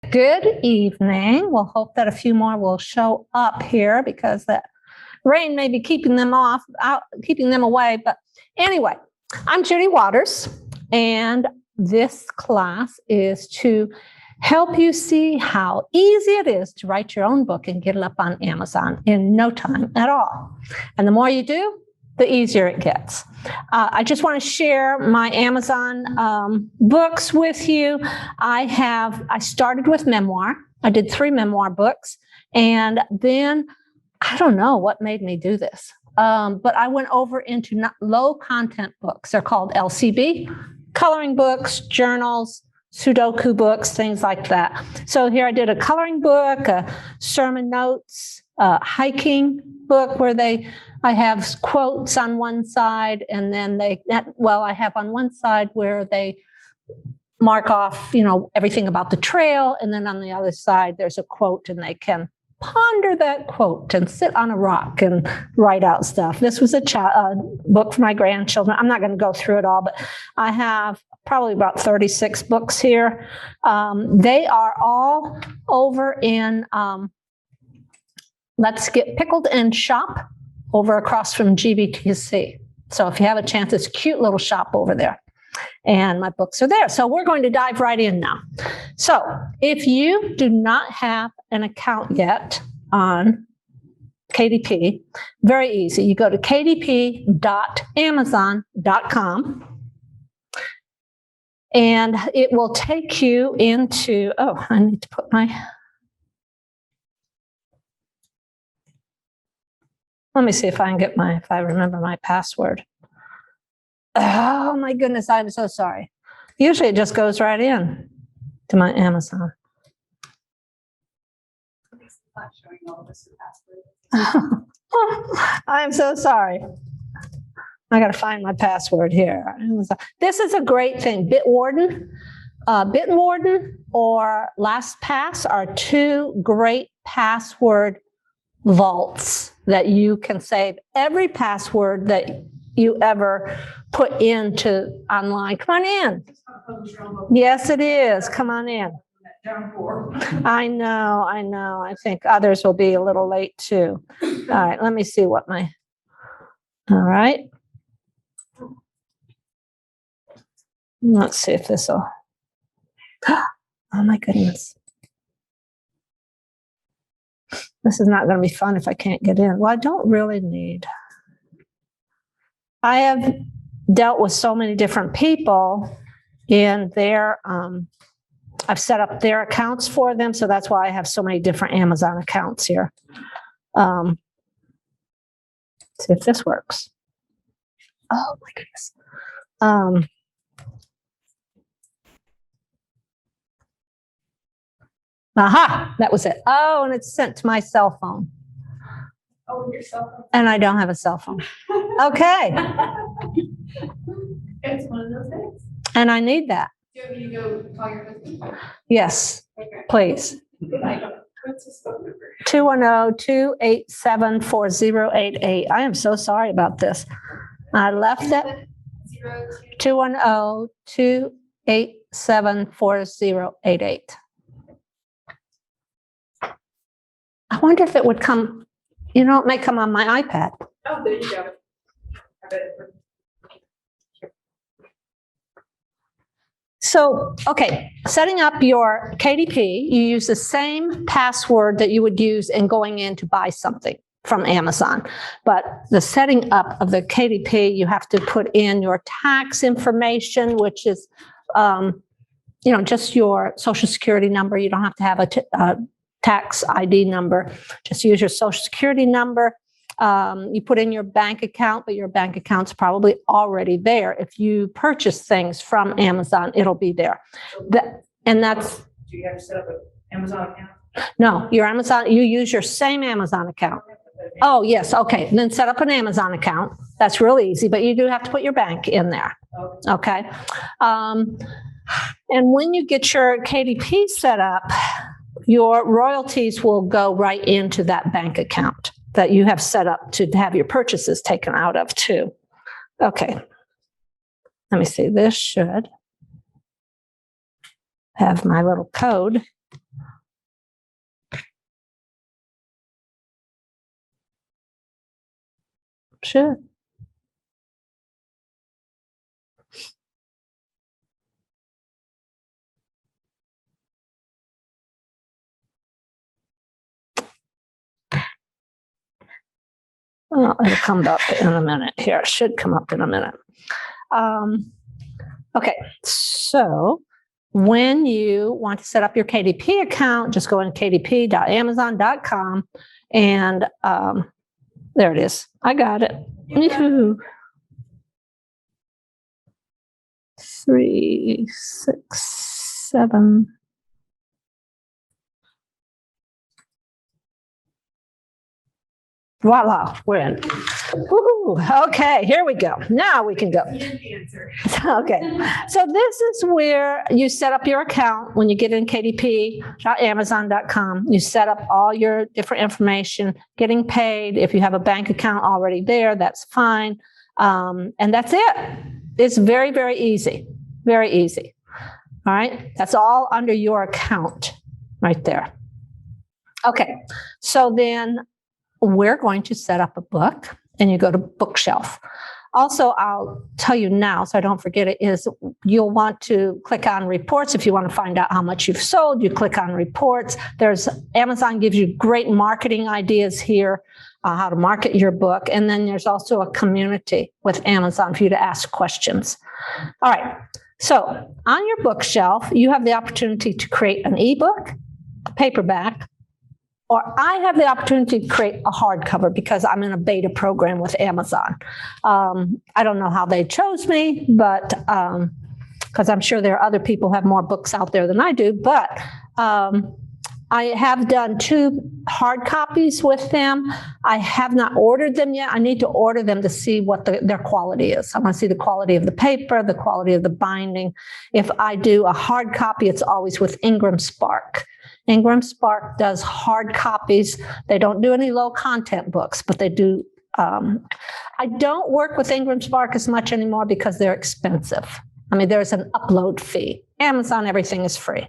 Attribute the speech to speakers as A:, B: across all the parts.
A: Good evening. We'll hope that a few more will show up here because that rain may be keeping them away. But anyway, I'm Judy Watters, and this class is to help you see how easy it is to write your own book and get it up on Amazon in no time at all. And the more you do, the easier it gets. I just want to share my Amazon books with you. I started with memoir. I did 3 memoir books, and then I don't know what made me do this, but I went over into low content books. They're called LCB, coloring books, journals, Sudoku books, things like that. So here I did a coloring book, a sermon notes, hiking book where I have quotes on one side, and then I have on one side where they mark off, everything about the trail, and then on the other side there's a quote, and they can ponder that quote and sit on a rock and write out stuff. This was a book for my grandchildren. I'm not going to go through it all, but I have probably about 36 books here. They are all over in Let's Get Pickled and Shop over across from GBTC. So if you have a chance, it's a cute little shop over there. And my books are there. So we're going to dive right in now. So if you do not have an account yet on KDP, very easy. You go to kdp.amazon.com and it will take you into, I need to put let me see if I can get if I remember my password. Oh my goodness, I'm so sorry. Usually it just goes right in to my Amazon. It's not showing all of us the password. I'm so sorry. I got to find my password here. This is a great thing. Bitwarden or LastPass are 2 great password vaults that you can save every password that you ever put into online. Come on in. Yes, it is. Come on in. I know. I think others will be a little late too. All right, let me see all right. Let's see if this will. Oh my goodness. This is not going to be fun if I can't get in. Well, I don't really need. I have dealt with so many different people in their, I've set up their accounts for them. So that's why I have so many different Amazon accounts here. See if this works. Oh my goodness. Aha, that was it. Oh, and it's sent to my cell phone.
B: Oh, your cell phone?
A: And I don't have a cell phone. Okay.
B: It's one of those days.
A: And I need that.
B: Do you want me to go call your husband?
A: Yes, okay. Please.
B: What's his phone number?
A: 210-287-4088. I am so sorry about this. I left that. 210-287-4088. I wonder if it would come, it may come on my iPad.
B: Oh, there you go. I bet it would.
A: So, okay, setting up your KDP, you use the same password that you would use in going in to buy something from Amazon. But the setting up of the KDP, you have to put in your tax information, which is, just your Social Security number. You don't have to have a tax ID number. Just use your Social Security number. You put in your bank account, but your bank account's probably already there. If you purchase things from Amazon, it'll be there. And that's.
B: Do you have to set up an Amazon account?
A: No, your Amazon, you use your same Amazon account. Oh, yes. Okay. And then set up an Amazon account. That's really easy, but you do have to put your bank in there. Okay. And when you get your KDP set up, your royalties will go right into that bank account that you have set up to have your purchases taken out of too. Okay. Let me see. This should have my little code. Should. Well, it'll come up in a minute here. It should come up in a minute. Okay, so when you want to set up your KDP account, just go in kdp.amazon.com and there it is. I got it. Yoo-hoo. 3, 6, 7. Voila, we're in. Woo-hoo. Okay, here we go. Now we can go.
B: You didn't answer.
A: Okay, so this is where you set up your account when you get in kdp.amazon.com. You set up all your different information, getting paid. If you have a bank account already there, that's fine. And that's it. It's very, very easy. Very easy. All right, that's all under your account right there. Okay, so then we're going to set up a book and you go to bookshelf. Also, I'll tell you now, so I don't forget it, is you'll want to click on reports. If you want to find out how much you've sold, you click on reports. Amazon gives you great marketing ideas here, how to market your book. And then there's also a community with Amazon for you to ask questions. All right. So on your bookshelf, you have the opportunity to create an ebook, a paperback, or I have the opportunity to create a hardcover because I'm in a beta program with Amazon. I don't know how they chose me, but because I'm sure there are other people who have more books out there than I do, but I have done 2 hard copies with them. I have not ordered them yet. I need to order them to see what their quality is. I want to see the quality of the paper, the quality of the binding. If I do a hard copy, it's always with Ingram Spark. Ingram Spark does hard copies. They don't do any low content books, but they do. I don't work with Ingram Spark as much anymore because they're expensive. I mean, there's an upload fee. Amazon, everything is free.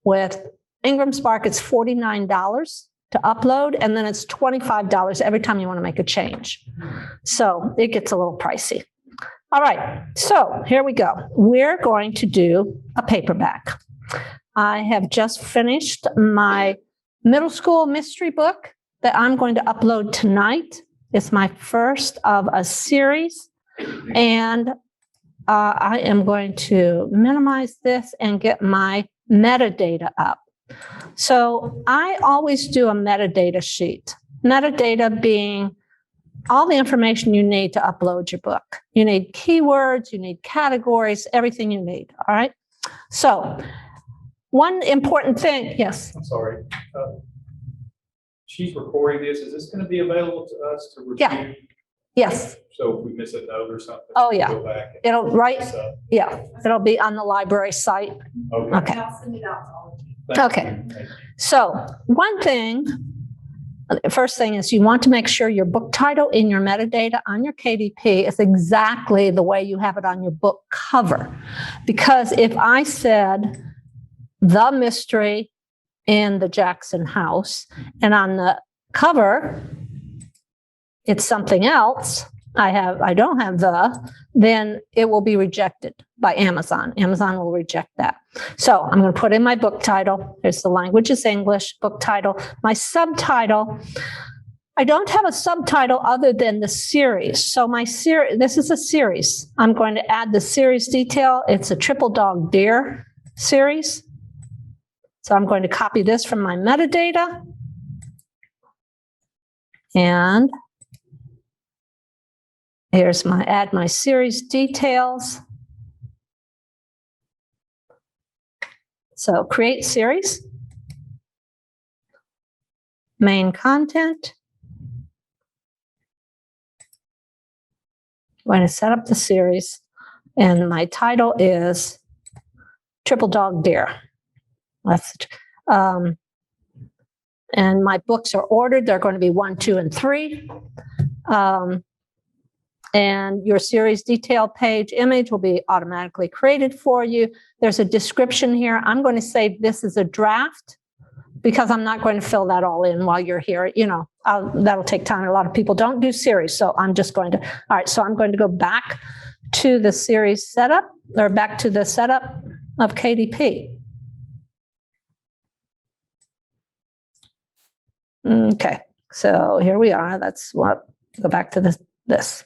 A: With Ingram Spark, it's $49 to upload, and then it's $25 every time you want to make a change. So it gets a little pricey. All right, so here we go. We're going to do a paperback. I have just finished my middle school mystery book that I'm going to upload tonight. It's my first of a series, and I am going to minimize this and get my metadata up. So I always do a metadata sheet. Metadata being all the information you need to upload your book. You need keywords, you need categories, everything you need, all right? So one important thing, yes?
C: I'm sorry. She's recording this. Is this going to be available to us to review?
A: Yeah. Yes.
C: So if we miss a note or something,
A: Oh, yeah.
C: go back and
A: It'll, right?
C: this up.
A: Yeah, it'll be on the library site.
C: Okay.
A: Okay.
B: I'll send it out to all of you.
C: Thank
A: Okay.
C: you. Thank you.
A: So one thing, the first thing is you want to make sure your book title in your metadata on your KDP is exactly the way you have it on your book cover. Because if I said The Mystery in the Jackson House, and on the cover, it's something else, I don't have then it will be rejected by Amazon. Amazon will reject that. So I'm going to put in my book title. There's the language is English, book title. My subtitle, I don't have a subtitle other than the series. So my series, this is a series. I'm going to add the series detail. It's a Triple Dog Deer series. So I'm going to copy this from my metadata. And here's add my series details. So create series, main content. I'm going to set up the series, and my title is Triple Dog Deer. And my books are ordered. They're going to be 1, 2, and 3. And your series detail page image will be automatically created for you. There's a description here. I'm going to say this is a draft because I'm not going to fill that all in while you're here. That'll take time. A lot of people don't do series. So I'm just going to, all right, so I'm going to go back to the series setup, or back to the setup of KDP. Okay, so here we are. That's what, go back to this.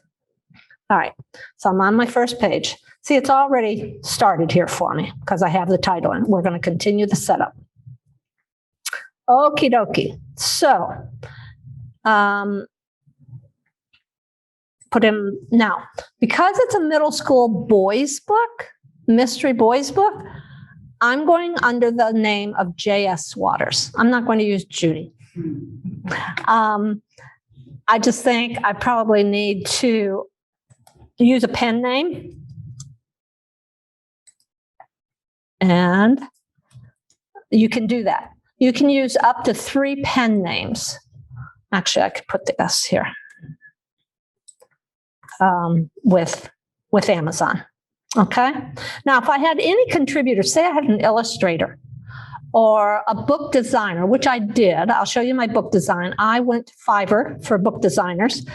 A: All right, so I'm on my first page. See, it's already started here for me because I have the title, and we're going to continue the setup. Okie dokie. So, put him now, because it's a middle school boys book, mystery boys book, I'm going under the name of J.S. Watters. I'm not going to use Judy. I just think I probably need to use a pen name. And you can do that. You can use up to 3 pen names. Actually, I could put the S here with Amazon. Okay. Now, if I had any contributor, say I had an illustrator or a book designer, which I did. I'll show you my book design. I went to Fiverr for book designers,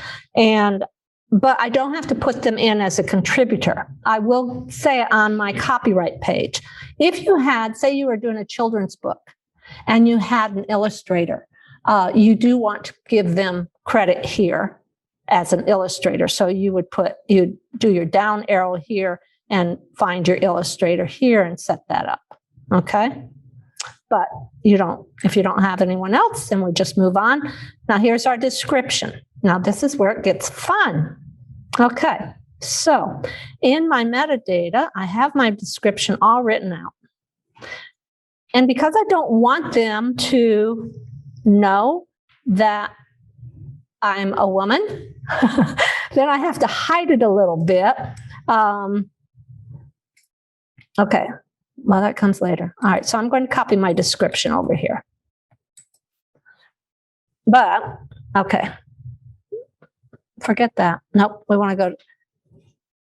A: but I don't have to put them in as a contributor. I will say on my copyright page, if you had, say you were doing a children's book and you had an illustrator, you do want to give them credit here as an illustrator. So you'd do your down arrow here and find your illustrator here and set that up. Okay. But if you don't have anyone else, then we just move on. Now here's our description. Now this is where it gets fun. Okay, so in my metadata, I have my description all written out. And because I don't want them to know that I'm a woman, then I have to hide it a little bit. Okay. Well, that comes later. All right, so I'm going to copy my description over here. But, okay. Forget that. Nope, we want to go.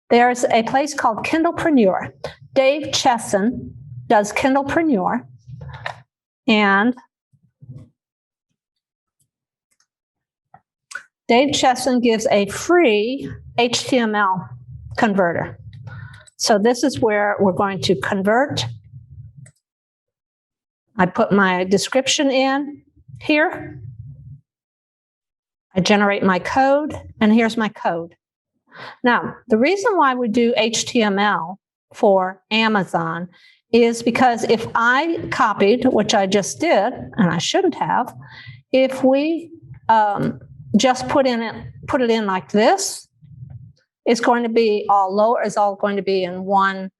A: There's a place called Kindlepreneur. Dave Chesson does Kindlepreneur. And Dave Chesson gives a free HTML converter. So this is where we're going to convert. I put my description in here. I generate my code, and here's my code. Now, the reason why we do HTML for Amazon is because if I copied, which I just did, and I shouldn't have, if we just put it in like this, it's going to be all lower, it's all going to be in one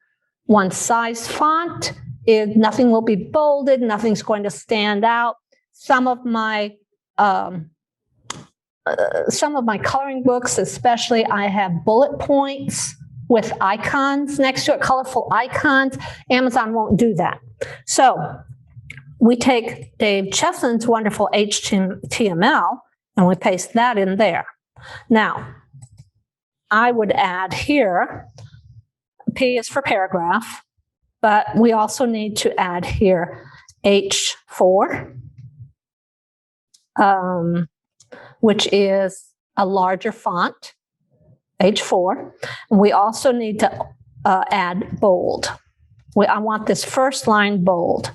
A: size font. Nothing will be bolded, nothing's going to stand out. Some of my coloring books, especially, I have bullet points with icons next to it, colorful icons. Amazon won't do that. So we take Dave Chesson's wonderful HTML and we paste that in there. Now, I would add here, P is for paragraph, but we also need to add here H4, which is a larger font, H4. And we also need to add bold. I want this first line bold.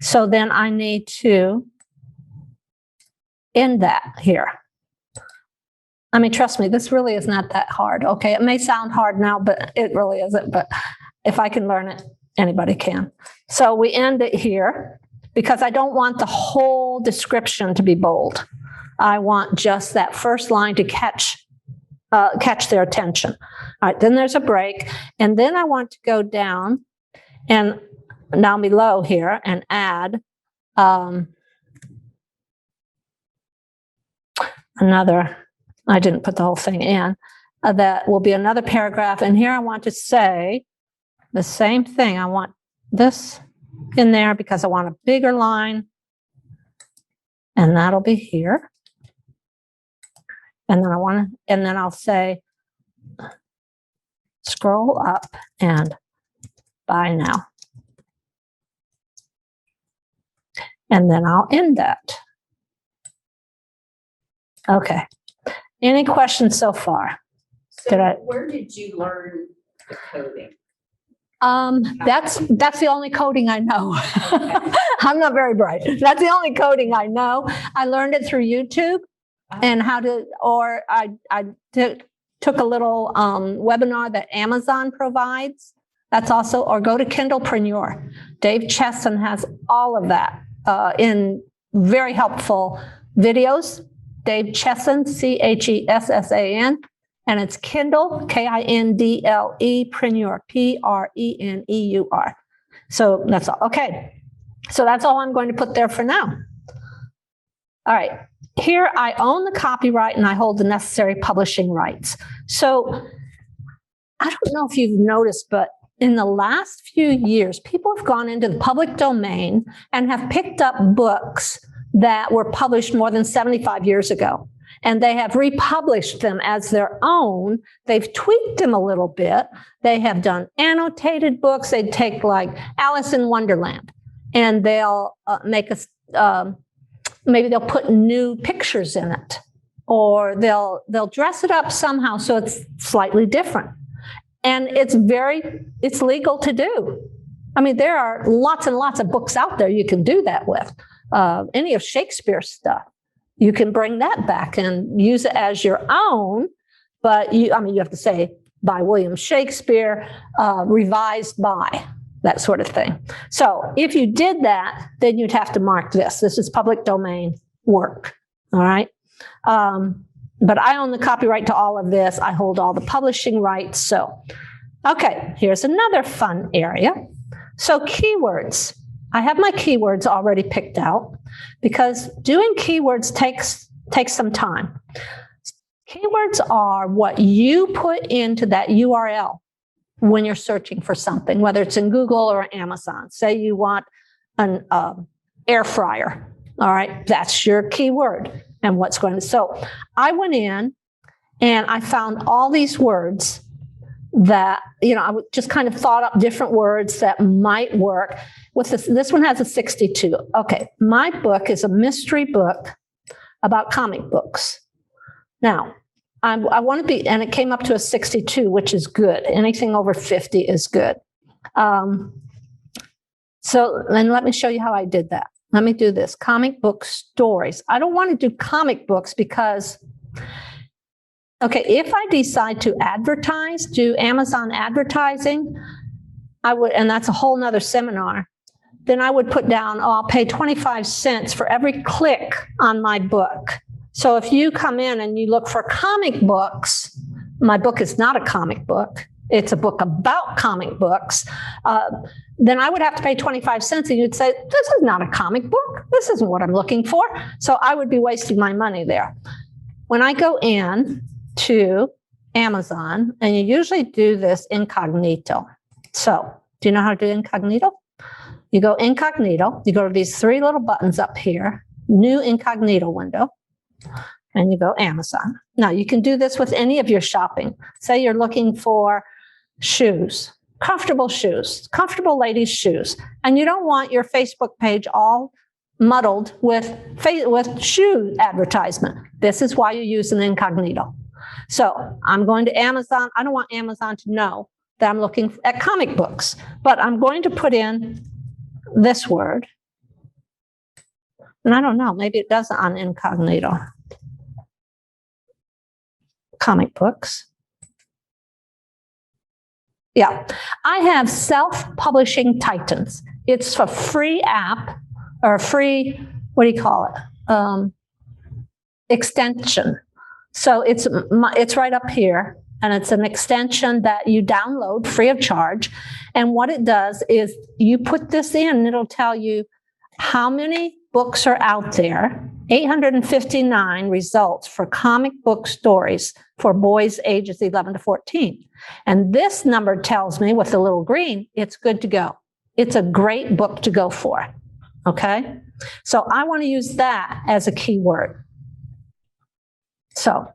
A: So then I need to end that here. I mean, trust me, this really is not that hard. Okay, it may sound hard now, but it really isn't. But if I can learn it, anybody can. So we end it here because I don't want the whole description to be bold. I want just that first line to catch their attention. All right, then there's a break. And then I want to go down and down below here and add another, I didn't put the whole thing in, that will be another paragraph. And here I want to say the same thing. I want this in there because I want a bigger line. And that'll be here. And then I'll say, scroll up and buy now. and then I'll end that. Okay. Any questions so far?
B: So where did you learn the coding?
A: That's the only coding I know. I'm not very bright. That's the only coding I know. I learned it through YouTube and I took a little webinar that Amazon provides. That's also, or go to Kindlepreneur. Dave Chesson has all of that in very helpful videos. Dave Chesson, Chessan. And it's Kindle, Kindle, Preneur, Preneur. So that's all. Okay. So that's all I'm going to put there for now. All right. Here I own the copyright and I hold the necessary publishing rights. So I don't know if you've noticed, but in the last few years, people have gone into the public domain and have picked up books that were published more than 75 years ago. And they have republished them as their own. They've tweaked them a little bit. They have done annotated books. They take like Alice in Wonderland, and they'll make maybe they'll put new pictures in it, or they'll dress it up somehow so it's slightly different. And it's legal to do. I mean, there are lots and lots of books out there you can do that with. Any of Shakespeare's stuff. You can bring that back and use it as your own, but you have to say by William Shakespeare, revised by, that sort of thing. So if you did that, then you'd have to mark this. This is public domain work, all right? But I own the copyright to all of this. I hold all the publishing rights. So, okay, here's another fun area. So keywords. I have my keywords already picked out because doing keywords takes some time. Keywords are what you put into that URL when you're searching for something, whether it's in Google or Amazon. Say you want an air fryer. All right, that's your keyword and what's going to. So I went in and I found all these words that, I just kind of thought up different words that might work. With this one has a 62. Okay, my book is a mystery book about comic books. Now, I want to be, and it came up to a 62, which is good. Anything over 50 is good. So then let me show you how I did that. Let me do this, comic book stories. I don't want to do comic books because, okay, if I decide to advertise, do Amazon advertising, I would, and that's a whole nother seminar, then I would put down, I'll pay 25 cents for every click on my book. So if you come in and you look for comic books, my book is not a comic book. It's a book about comic books. Then I would have to pay 25 cents and you'd say, this is not a comic book. This isn't what I'm looking for. So I would be wasting my money there. When I go in to Amazon, and you usually do this incognito. So do you know how to do incognito? You go incognito, you go to these three little buttons up here, new incognito window, and you go Amazon. Now you can do this with any of your shopping. Say you're looking for shoes, comfortable ladies' shoes, and you don't want your Facebook page all muddled with shoe advertisement. This is why you use an incognito. So I'm going to Amazon. I don't want Amazon to know that I'm looking at comic books, but I'm going to put in this word. And I don't know, maybe it doesn't on incognito. Comic books. Yeah, I have Self-Publishing Titans. It's a free app or free, what do you call it? Extension. So it's right up here, and it's an extension that you download free of charge. And what it does is you put this in, and it'll tell you how many books are out there. 859 results for comic book stories for boys ages 11 to 14. And this number tells me with the little green, it's good to go. It's a great book to go for. Okay. So I want to use that as a keyword. So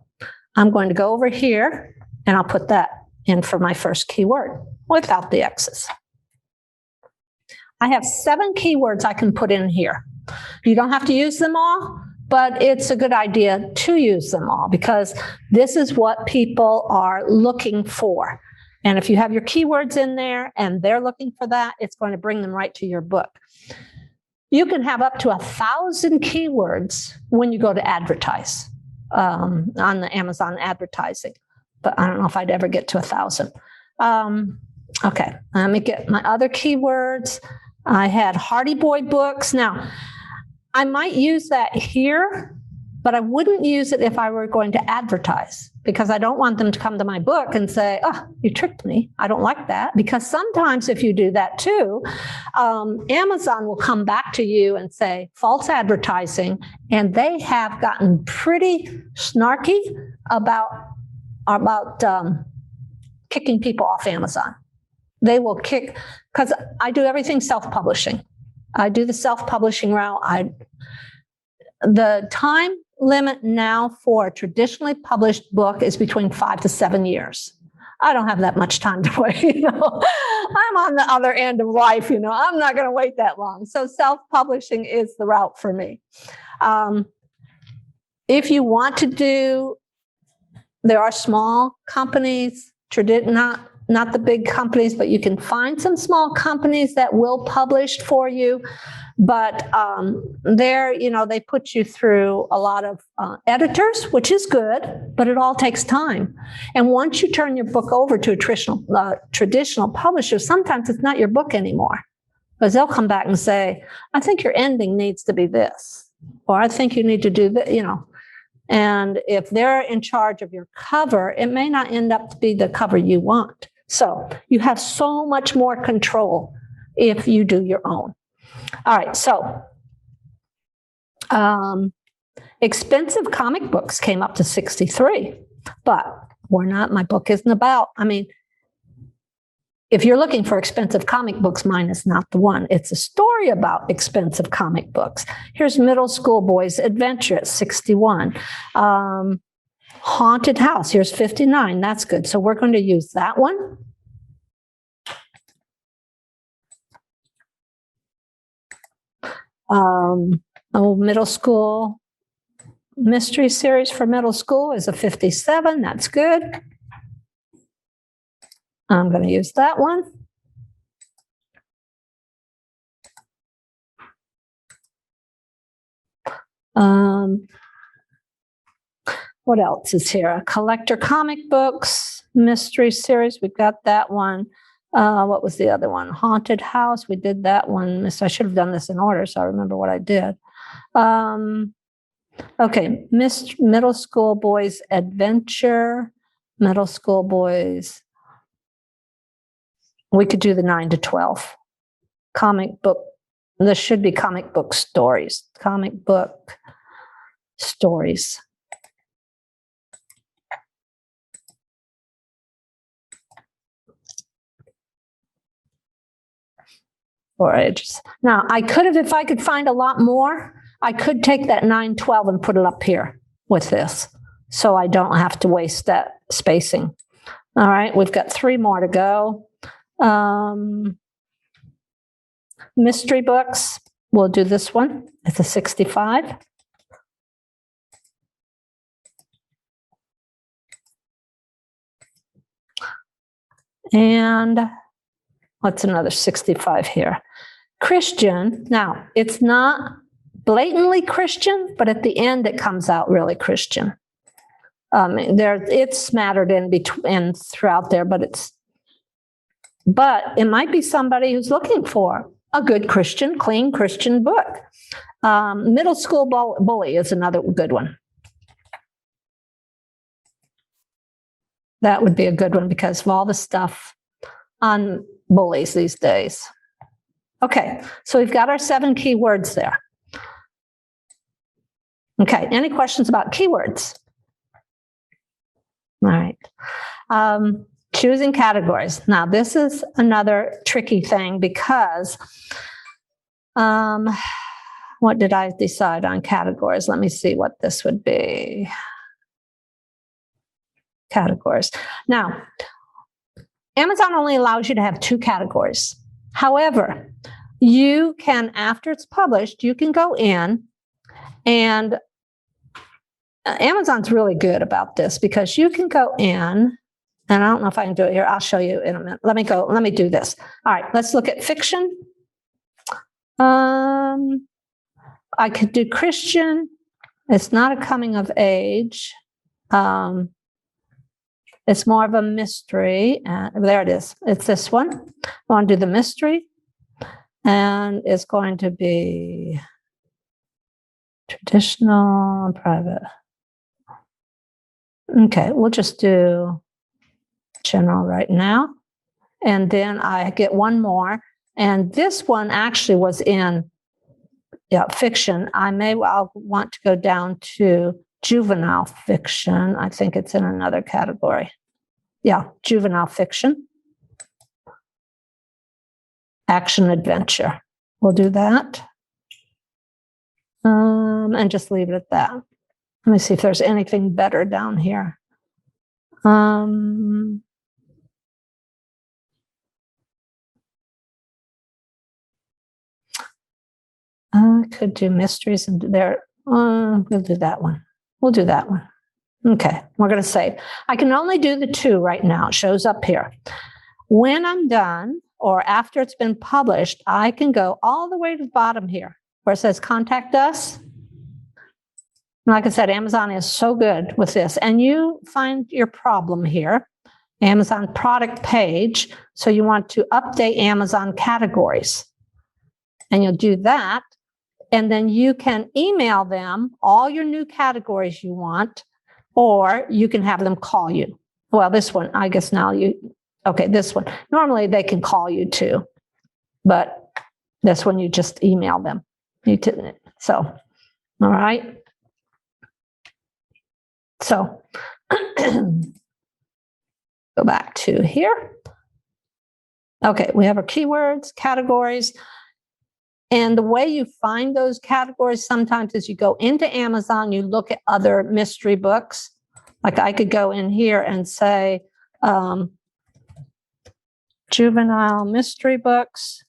A: I'm going to go over here and I'll put that in for my first keyword without the X's. I have 7 keywords I can put in here. You don't have to use them all, but it's a good idea to use them all because this is what people are looking for. And if you have your keywords in there and they're looking for that, it's going to bring them right to your book. You can have up to 1,000 keywords when you go to advertise on the Amazon advertising, but I don't know if I'd ever get to 1,000. Okay, let me get my other keywords. I had Hardy Boy books. Now, I might use that here, but I wouldn't use it if I were going to advertise because I don't want them to come to my book and say, oh, you tricked me. I don't like that. Because sometimes if you do that too, Amazon will come back to you and say false advertising, and they have gotten pretty snarky about kicking people off Amazon. They will kick, because I do everything self-publishing. I do the self-publishing route. The time limit now for a traditionally published book is between 5 to 7 years. I don't have that much time to wait. I'm on the other end of life. I'm not going to wait that long. So self-publishing is the route for me. If you want to do, there are small companies, not the big companies, but you can find some small companies that will publish for you. But they put you through a lot of editors, which is good, but it all takes time. And once you turn your book over to a traditional publisher, sometimes it's not your book anymore, because they'll come back and say, I think your ending needs to be this, or I think you need to do that, And if they're in charge of your cover, it may not end up to be the cover you want. So you have so much more control if you do your own. All right, so expensive comic books came up to 63, but my book isn't about, if you're looking for expensive comic books, mine is not the one. It's a story about expensive comic books. Here's Middle School Boys Adventure at 61. Haunted House, here's 59. That's good. So we're going to use that one. Middle School Mystery Series for middle school is a 57. That's good. I'm going to use that one. What else is here? Collector comic books, mystery series. We've got that one. What was the other one? Haunted House. We did that one. I should have done this in order, so I remember what I did. Okay, Middle School Boys Adventure. Middle School Boys. We could do the 9 to 12. Comic book. This should be comic book stories. Comic book stories. Or ages. Now, I could have, if I could find a lot more, I could take that 9-12 and put it up here with this, so I don't have to waste that spacing. All right, we've got 3 more to go. Mystery books, we'll do this one. It's a 65. And what's another 65 here? Christian. Now, it's not blatantly Christian, but at the end it comes out really Christian. It's smattered in between throughout there, but it might be somebody who's looking for a good Christian, clean Christian book. Middle School Bully is another good one. That would be a good one because of all the stuff on bullies these days. Okay, so we've got our 7 keywords there. Okay, any questions about keywords? All right. Choosing categories. Now, this is another tricky thing because what did I decide on categories? Let me see what this would be. Categories. Now, Amazon only allows you to have 2 categories. However, you can, after it's published, you can go in and Amazon's really good about this because you can go in, and I don't know if I can do it here. I'll show you in a minute. Let me do this. All right, let's look at fiction. I could do Christian. It's not a coming of age. It's more of a mystery. There it is. It's this one. I want to do the mystery. And it's going to be traditional and private. Okay, we'll just do general right now. And then I get one more. And this one actually was in fiction. I'll want to go down to juvenile fiction. I think it's in another category. Yeah, juvenile fiction. Action adventure. We'll do that. And just leave it at that. Let me see if there's anything better down here. I could do mysteries and there. We'll do that one. We'll do that one. Okay, we're going to save. I can only do the 2 right now. It shows up here. When I'm done, or after it's been published, I can go all the way to the bottom here where it says contact us. Like I said, Amazon is so good with this. And you find your problem here, Amazon product page. So you want to update Amazon categories. And you'll do that. And then you can email them all your new categories you want, or you can have them call you. Well, this one, I guess now this one. Normally they can call you too, but this one you just email them. So, all right. So, go back to here. Okay, we have our keywords, categories. And the way you find those categories sometimes is you go into Amazon, you look at other mystery books. Like I could go in here and say, juvenile mystery books.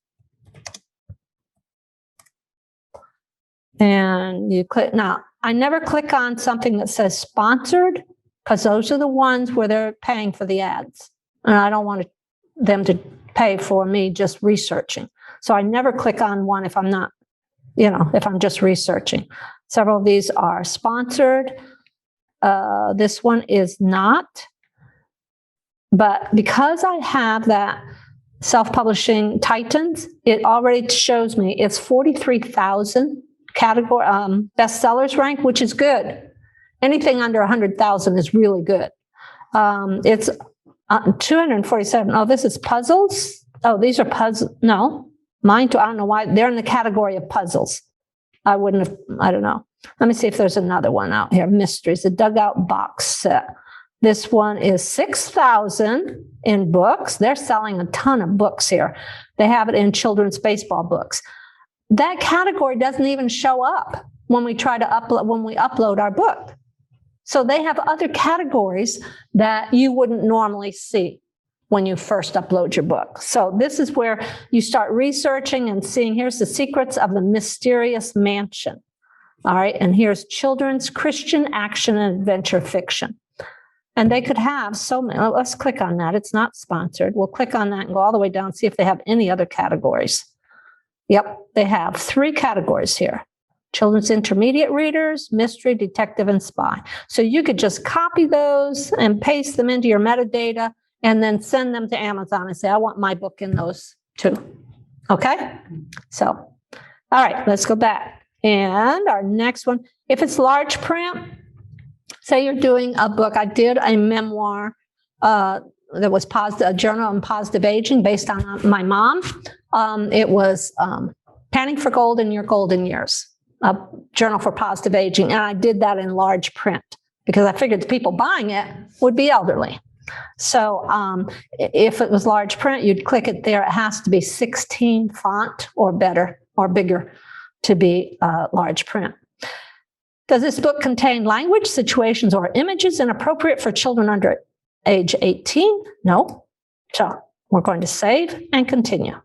A: And you click. Now, I never click on something that says sponsored because those are the ones where they're paying for the ads. And I don't want them to pay for me just researching. So I never click on one if I'm not, if I'm just researching. Several of these are sponsored. This one is not. But because I have that self-publishing Titans, it already shows me it's 43,000 category bestsellers rank, which is good. Anything under 100,000 is really good. It's 247. Oh, this is puzzles. Oh, these are puzzles. No. Mine too. I don't know why they're in the category of puzzles. I don't know. Let me see if there's another one out here. Mysteries, the Dugout box set. This one is 6,000 in books. They're selling a ton of books here. They have it in children's baseball books. That category doesn't even show up when we try to upload our book. So they have other categories that you wouldn't normally see when you first upload your book. So this is where you start researching and seeing, here's the secrets of the mysterious mansion. All right, and here's children's Christian action and adventure fiction. And they could have so many. Let's click on that. It's not sponsored. We'll click on that and go all the way down, see if they have any other categories. Yep, they have 3 categories here. Children's intermediate readers, mystery, detective, and spy. So you could just copy those and paste them into your metadata and then send them to Amazon and say, I want my book in those too. Okay? So, all right, let's go back. And our next one, if it's large print, say you're doing a book. I did a memoir that was a journal on positive aging based on my mom. It was Panning for Gold in Your Golden Years, a journal for positive aging. And I did that in large print because I figured the people buying it would be elderly. So if it was large print, you'd click it there. It has to be 16 font or better or bigger to be large print. Does this book contain language, situations, or images inappropriate for children under age 18? No. So we're going to save and continue.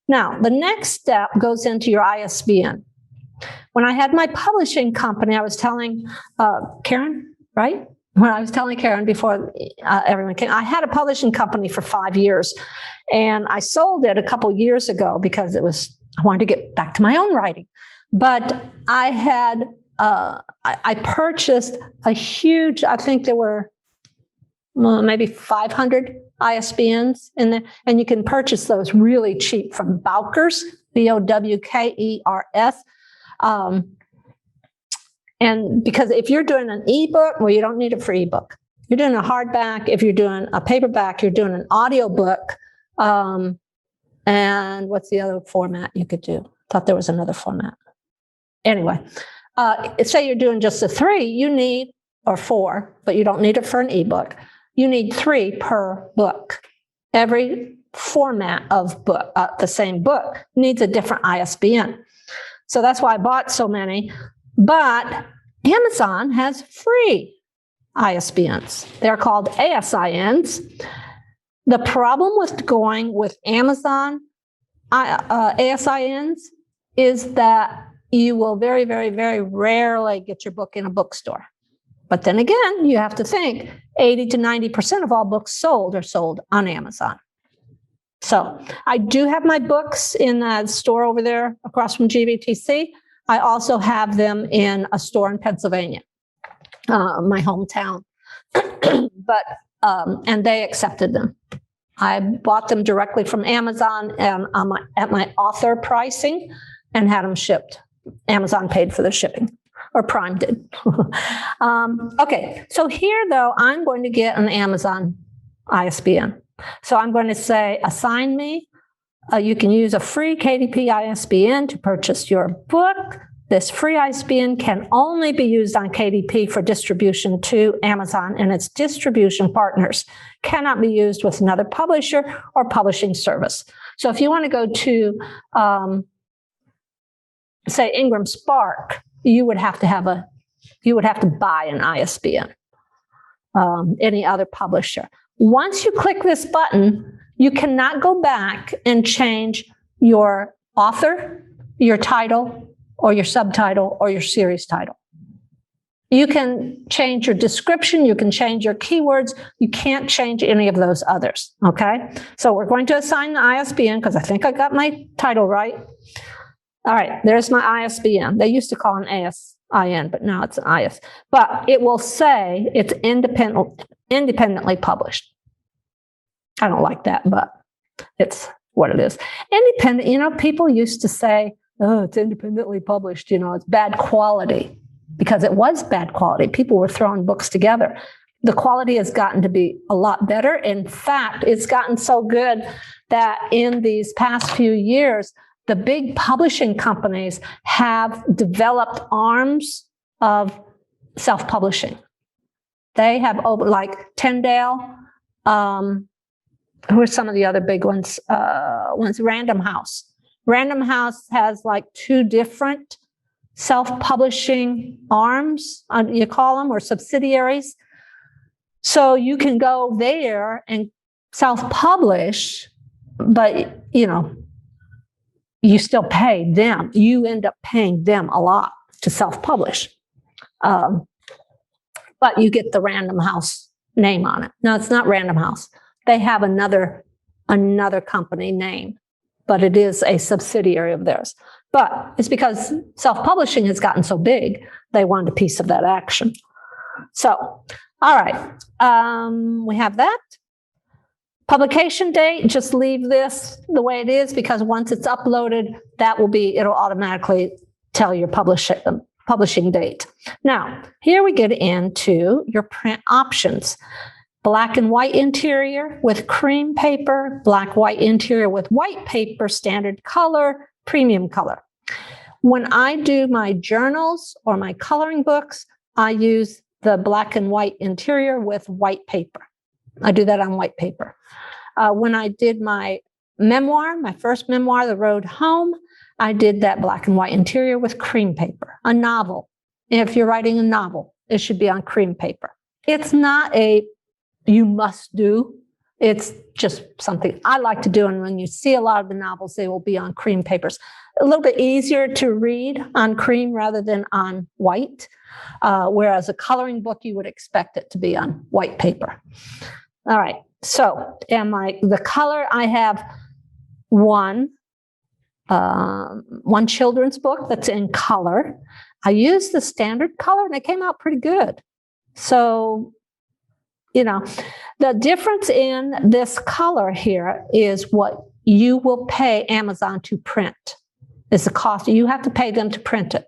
A: Now, the next step goes into your ISBN. When I had my publishing company, I was telling Karen, right? When I was telling Karen before everyone came, I had a publishing company for 5 years, and I sold it a couple years ago because I wanted to get back to my own writing. But I had, I purchased a huge, I think there were maybe 500 ISBNs in there, and you can purchase those really cheap from Bowkers, Bowkers. And because if you're doing an ebook, well, you don't need it for ebook. You're doing a hardback. If you're doing a paperback, you're doing an audiobook. And what's the other format you could do? Thought there was another format. Anyway, say you're doing just a 3, or 4, but you don't need it for an ebook. You need 3 per book. Every format of book, the same book, needs a different ISBN. So that's why I bought so many. But Amazon has free ISBNs. They're called ASINs. The problem with going with Amazon ASINs is that you will very, very, very rarely get your book in a bookstore. But then again, you have to think 80 to 90% of all books sold are sold on Amazon. So I do have my books in a store over there across from GBTC. I also have them in a store in Pennsylvania, my hometown. And they accepted them. I bought them directly from Amazon and at my author pricing and had them shipped. Amazon paid for the shipping, or Prime did. Okay, so here though, I'm going to get an Amazon ISBN. So I'm going to say, assign me. You can use a free KDP ISBN to purchase your book. This free ISBN can only be used on KDP for distribution to Amazon and its distribution partners. Cannot be used with another publisher or publishing service. So if you want to go to, say, Ingram Spark, you would have to buy an ISBN. Any other publisher. Once you click this button, you cannot go back and change your author, your title, or your subtitle, or your series title. You can change your description, you can change your keywords, you can't change any of those others, okay? So we're going to assign the ISBN, because I think I got my title right. All right, there's my ISBN. They used to call it an ASIN, but now it's an IS. But it will say it's independently published. I don't like that, but it's what it is. Independent, people used to say, oh, it's independently published, it's bad quality, because it was bad quality. People were throwing books together. The quality has gotten to be a lot better. In fact, it's gotten so good that in these past few years, the big publishing companies have developed arms of self-publishing. They have, like Tyndale, who are some of the other big ones? Random House. Random House has like 2 different self-publishing arms, you call them, or subsidiaries. So you can go there and self-publish, but, you still pay them. You end up paying them a lot to self-publish. But you get the Random House name on it. No, it's not Random House. They have another company name, but it is a subsidiary of theirs. But it's because self-publishing has gotten so big, they wanted a piece of that action. So, all right, we have that. Publication date, just leave this the way it is, because once it's uploaded, it'll automatically tell your publishing date. Now, here we get into your print options. Black and white interior with cream paper, black-white interior with white paper, standard color, premium color. When I do my journals or my coloring books, I use the black and white interior with white paper. I do that on white paper. When I did my memoir, my first memoir, The Road Home, I did that black and white interior with cream paper. A novel, if you're writing a novel, it should be on cream paper. It's not you must do, It's just something I like to do. And when you see a lot of the novels, they will be on cream papers. A little bit easier to read on cream rather than on white, whereas a coloring book, you would expect it to be on white paper. All right, so the color, I have one children's book that's in color. I used the standard color and it came out pretty good. So, the difference in this color here is what you will pay Amazon to print. Is the cost. You have to pay them to print it.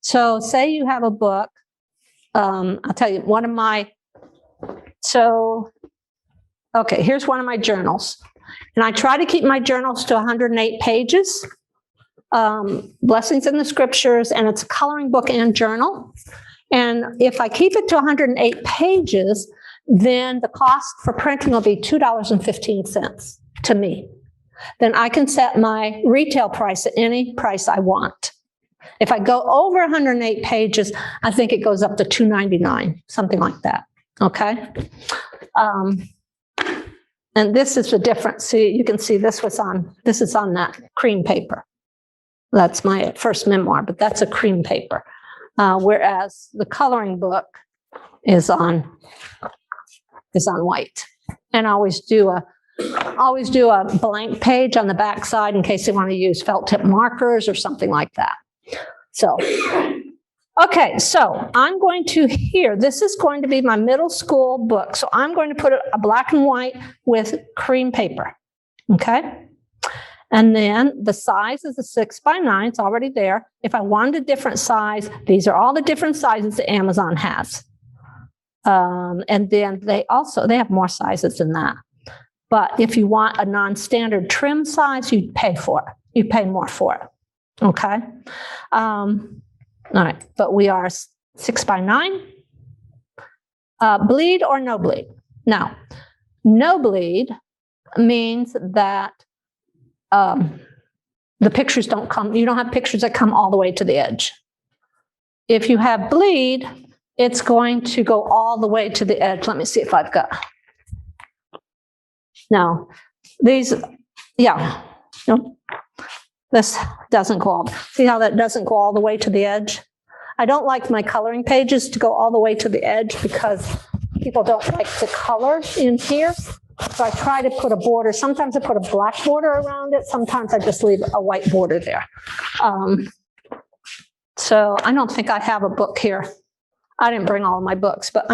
A: So say you have a book. I'll tell you, here's one of my journals. And I try to keep my journals to 108 pages. Blessings in the Scriptures, and it's a coloring book and journal. And if I keep it to 108 pages, then the cost for printing will be $2.15 to me. Then I can set my retail price at any price I want. If I go over 108 pages, I think it goes up to $2.99, something like that. Okay. And this is the difference. See, you can see this is on that cream paper. That's my first memoir, but that's a cream paper. Whereas the coloring book is on white. And I always do a blank page on the back side in case they want to use felt tip markers or something like that. So, okay, so I'm going to this is going to be my middle school book. So I'm going to put a black and white with cream paper. Okay. And then the size is a 6x9. It's already there. If I wanted a different size, these are all the different sizes that Amazon has. And then they have more sizes than that. But if you want a non-standard trim size, you pay for it. You pay more for it. Okay. All right. But we are 6x9. Bleed or no bleed? Now, no bleed means that the pictures don't come. You don't have pictures that come all the way to the edge. If you have bleed, it's going to go all the way to the edge. Let me see if I've got. No, these, yeah, no, this doesn't go all. See how that doesn't go all the way to the edge? I don't like my coloring pages to go all the way to the edge because people don't like to color in here. So I try to put a border. Sometimes I put a black border around it. Sometimes I just leave a white border there. So I don't think I have a book here. I didn't bring all of my books, but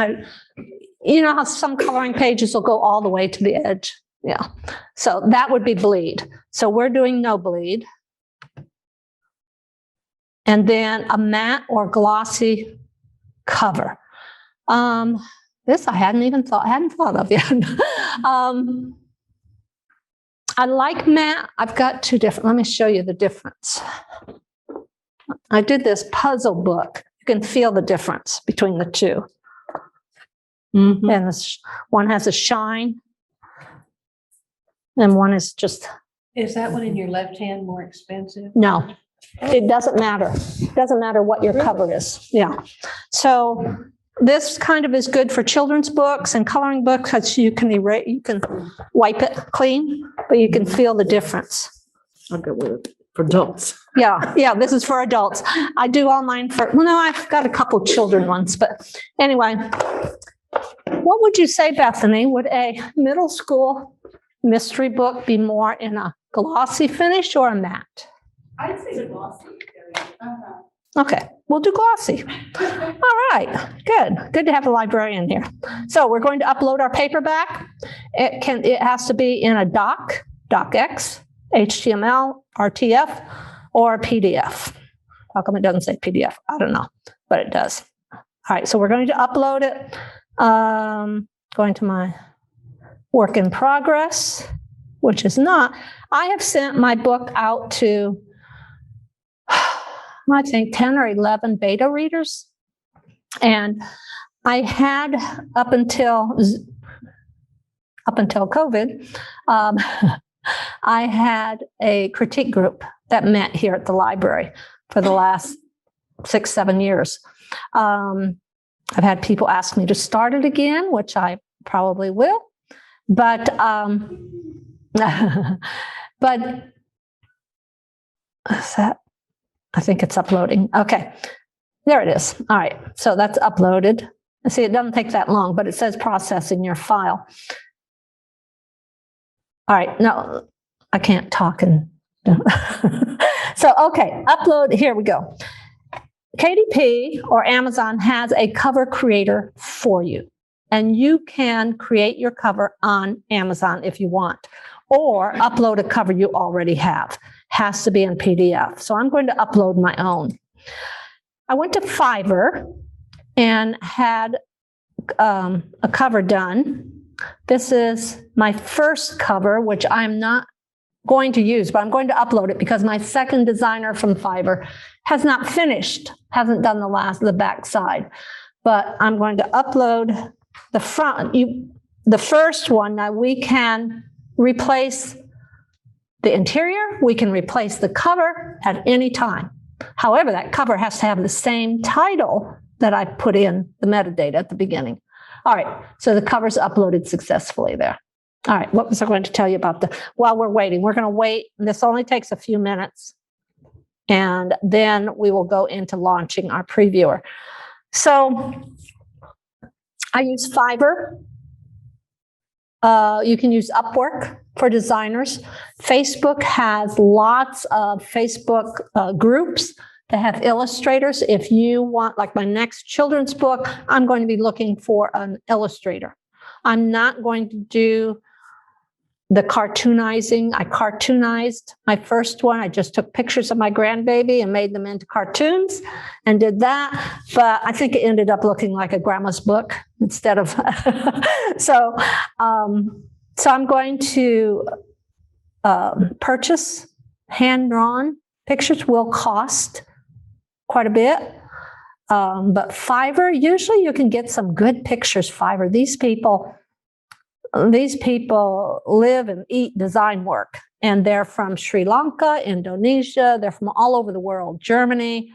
A: you know how some coloring pages will go all the way to the edge? Yeah. So that would be bleed. So we're doing no bleed. And then a matte or glossy cover. This I hadn't thought of yet. I like matte. I've got two different. Let me show you the difference. I did this puzzle book. You can feel the difference between the two. Mm-hmm. And this one has a shine, and one is just.
D: Is that one in your left hand more expensive?
A: No, it doesn't matter. It doesn't matter what your cover is. Yeah. So this kind of is good for children's books and coloring books because you can wipe it clean, but you can feel the difference.
D: I'll go with it for adults.
A: Yeah, this is for adults. I do all mine I've got a couple children ones, but anyway. What would you say, Bethany? Would a middle school mystery book be more in a glossy finish or a matte?
B: I'd say glossy.
A: Okay, we'll do glossy. All right, good to have a librarian here. So we're going to upload our paperback. It has to be in a docx, HTML, RTF, or PDF. How come it doesn't say PDF? I don't know, but it does. All right, so we're going to upload it. Going to my work in progress, which is not. I have sent my book out to, I think 10 or 11 beta readers. And I had up until COVID, I had a critique group that met here at the library for the last 6-7 years. I've had people ask me to start it again, which I probably will. but but is that, I think it's uploading. Okay, there it is. All right, so that's uploaded. See, it doesn't take that long, but it says processing your file. All right, no, I can't talk and so, okay, upload, here we go. KDP or Amazon has a cover creator for you, and you can create your cover on Amazon if you want, or upload a cover you already have. Has to be in PDF. So I'm going to upload my own. I went to Fiverr and had a cover done. This is my first cover, which I'm not going to use, but I'm going to upload it because my second designer from Fiverr has not finished, hasn't done the back side. But I'm going to upload the front. The first one, now we can replace the interior, we can replace the cover at any time. However, that cover has to have the same title that I put in the metadata at the beginning. All right, so the cover's uploaded successfully there. All right, what was I going to tell you about while we're waiting? We're going to wait. This only takes a few minutes, and then we will go into launching our previewer. So I use Fiverr. You can use Upwork for designers. Facebook has lots of Facebook groups that have illustrators. If you want, like my next children's book, I'm going to be looking for an illustrator. I'm not going to do the cartoonizing. I cartoonized my first one. I just took pictures of my grandbaby and made them into cartoons and did that. But I think it ended up looking like a grandma's book instead of, so I'm going to purchase hand-drawn pictures. Will cost quite a bit. But Fiverr, usually you can get some good pictures. Fiverr, these people live and eat design work, and they're from Sri Lanka, Indonesia. They're from all over the world, Germany,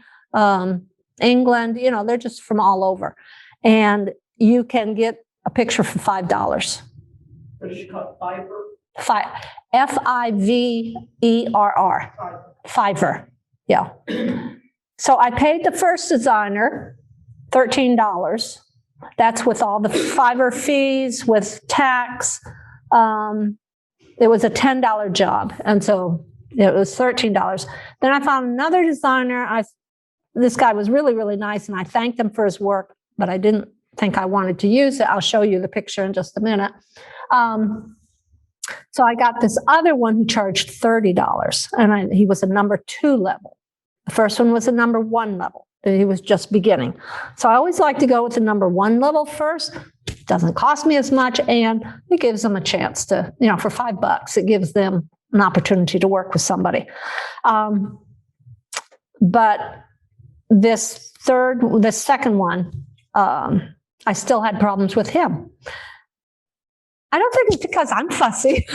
A: England, they're just from all over. And you can get a picture for $5.
B: What is it called? Fiverr?
A: Fiverr. Fiverr. Yeah. So I paid the first designer $13. That's with all the Fiverr fees, with tax. It was a $10 job. And so it was $13. Then I found another designer. This guy was really, really nice, and I thanked him for his work, but I didn't think I wanted to use it. I'll show you the picture in just a minute. So I got this other one who charged $30, and he was a number 2 level. The first one was a number 1 level. He was just beginning. So I always like to go with the number 1 level first. Doesn't cost me as much, and it gives them a chance to, for $5, it gives them an opportunity to work with somebody. But this second one, I still had problems with him. I don't think it's because I'm fussy.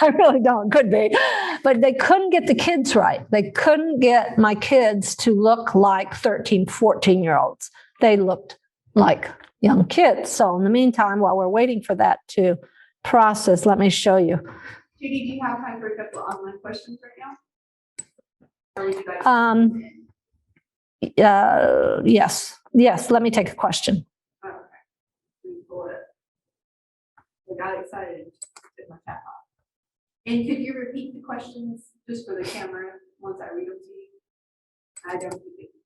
A: I really don't. Could be. But they couldn't get the kids right. They couldn't get my kids to look like 13, 14-year-olds. They looked like young kids. So in the meantime, while we're waiting for that to process, let me show you.
B: Judy, do you have time for a couple of online questions right now? Or would you guys?
A: Yes. Yes, let me take a question.
B: Oh, okay. Let me pull it up. I got excited and took my cap off. And could you repeat the questions just for the camera once I read them to you? I don't think they can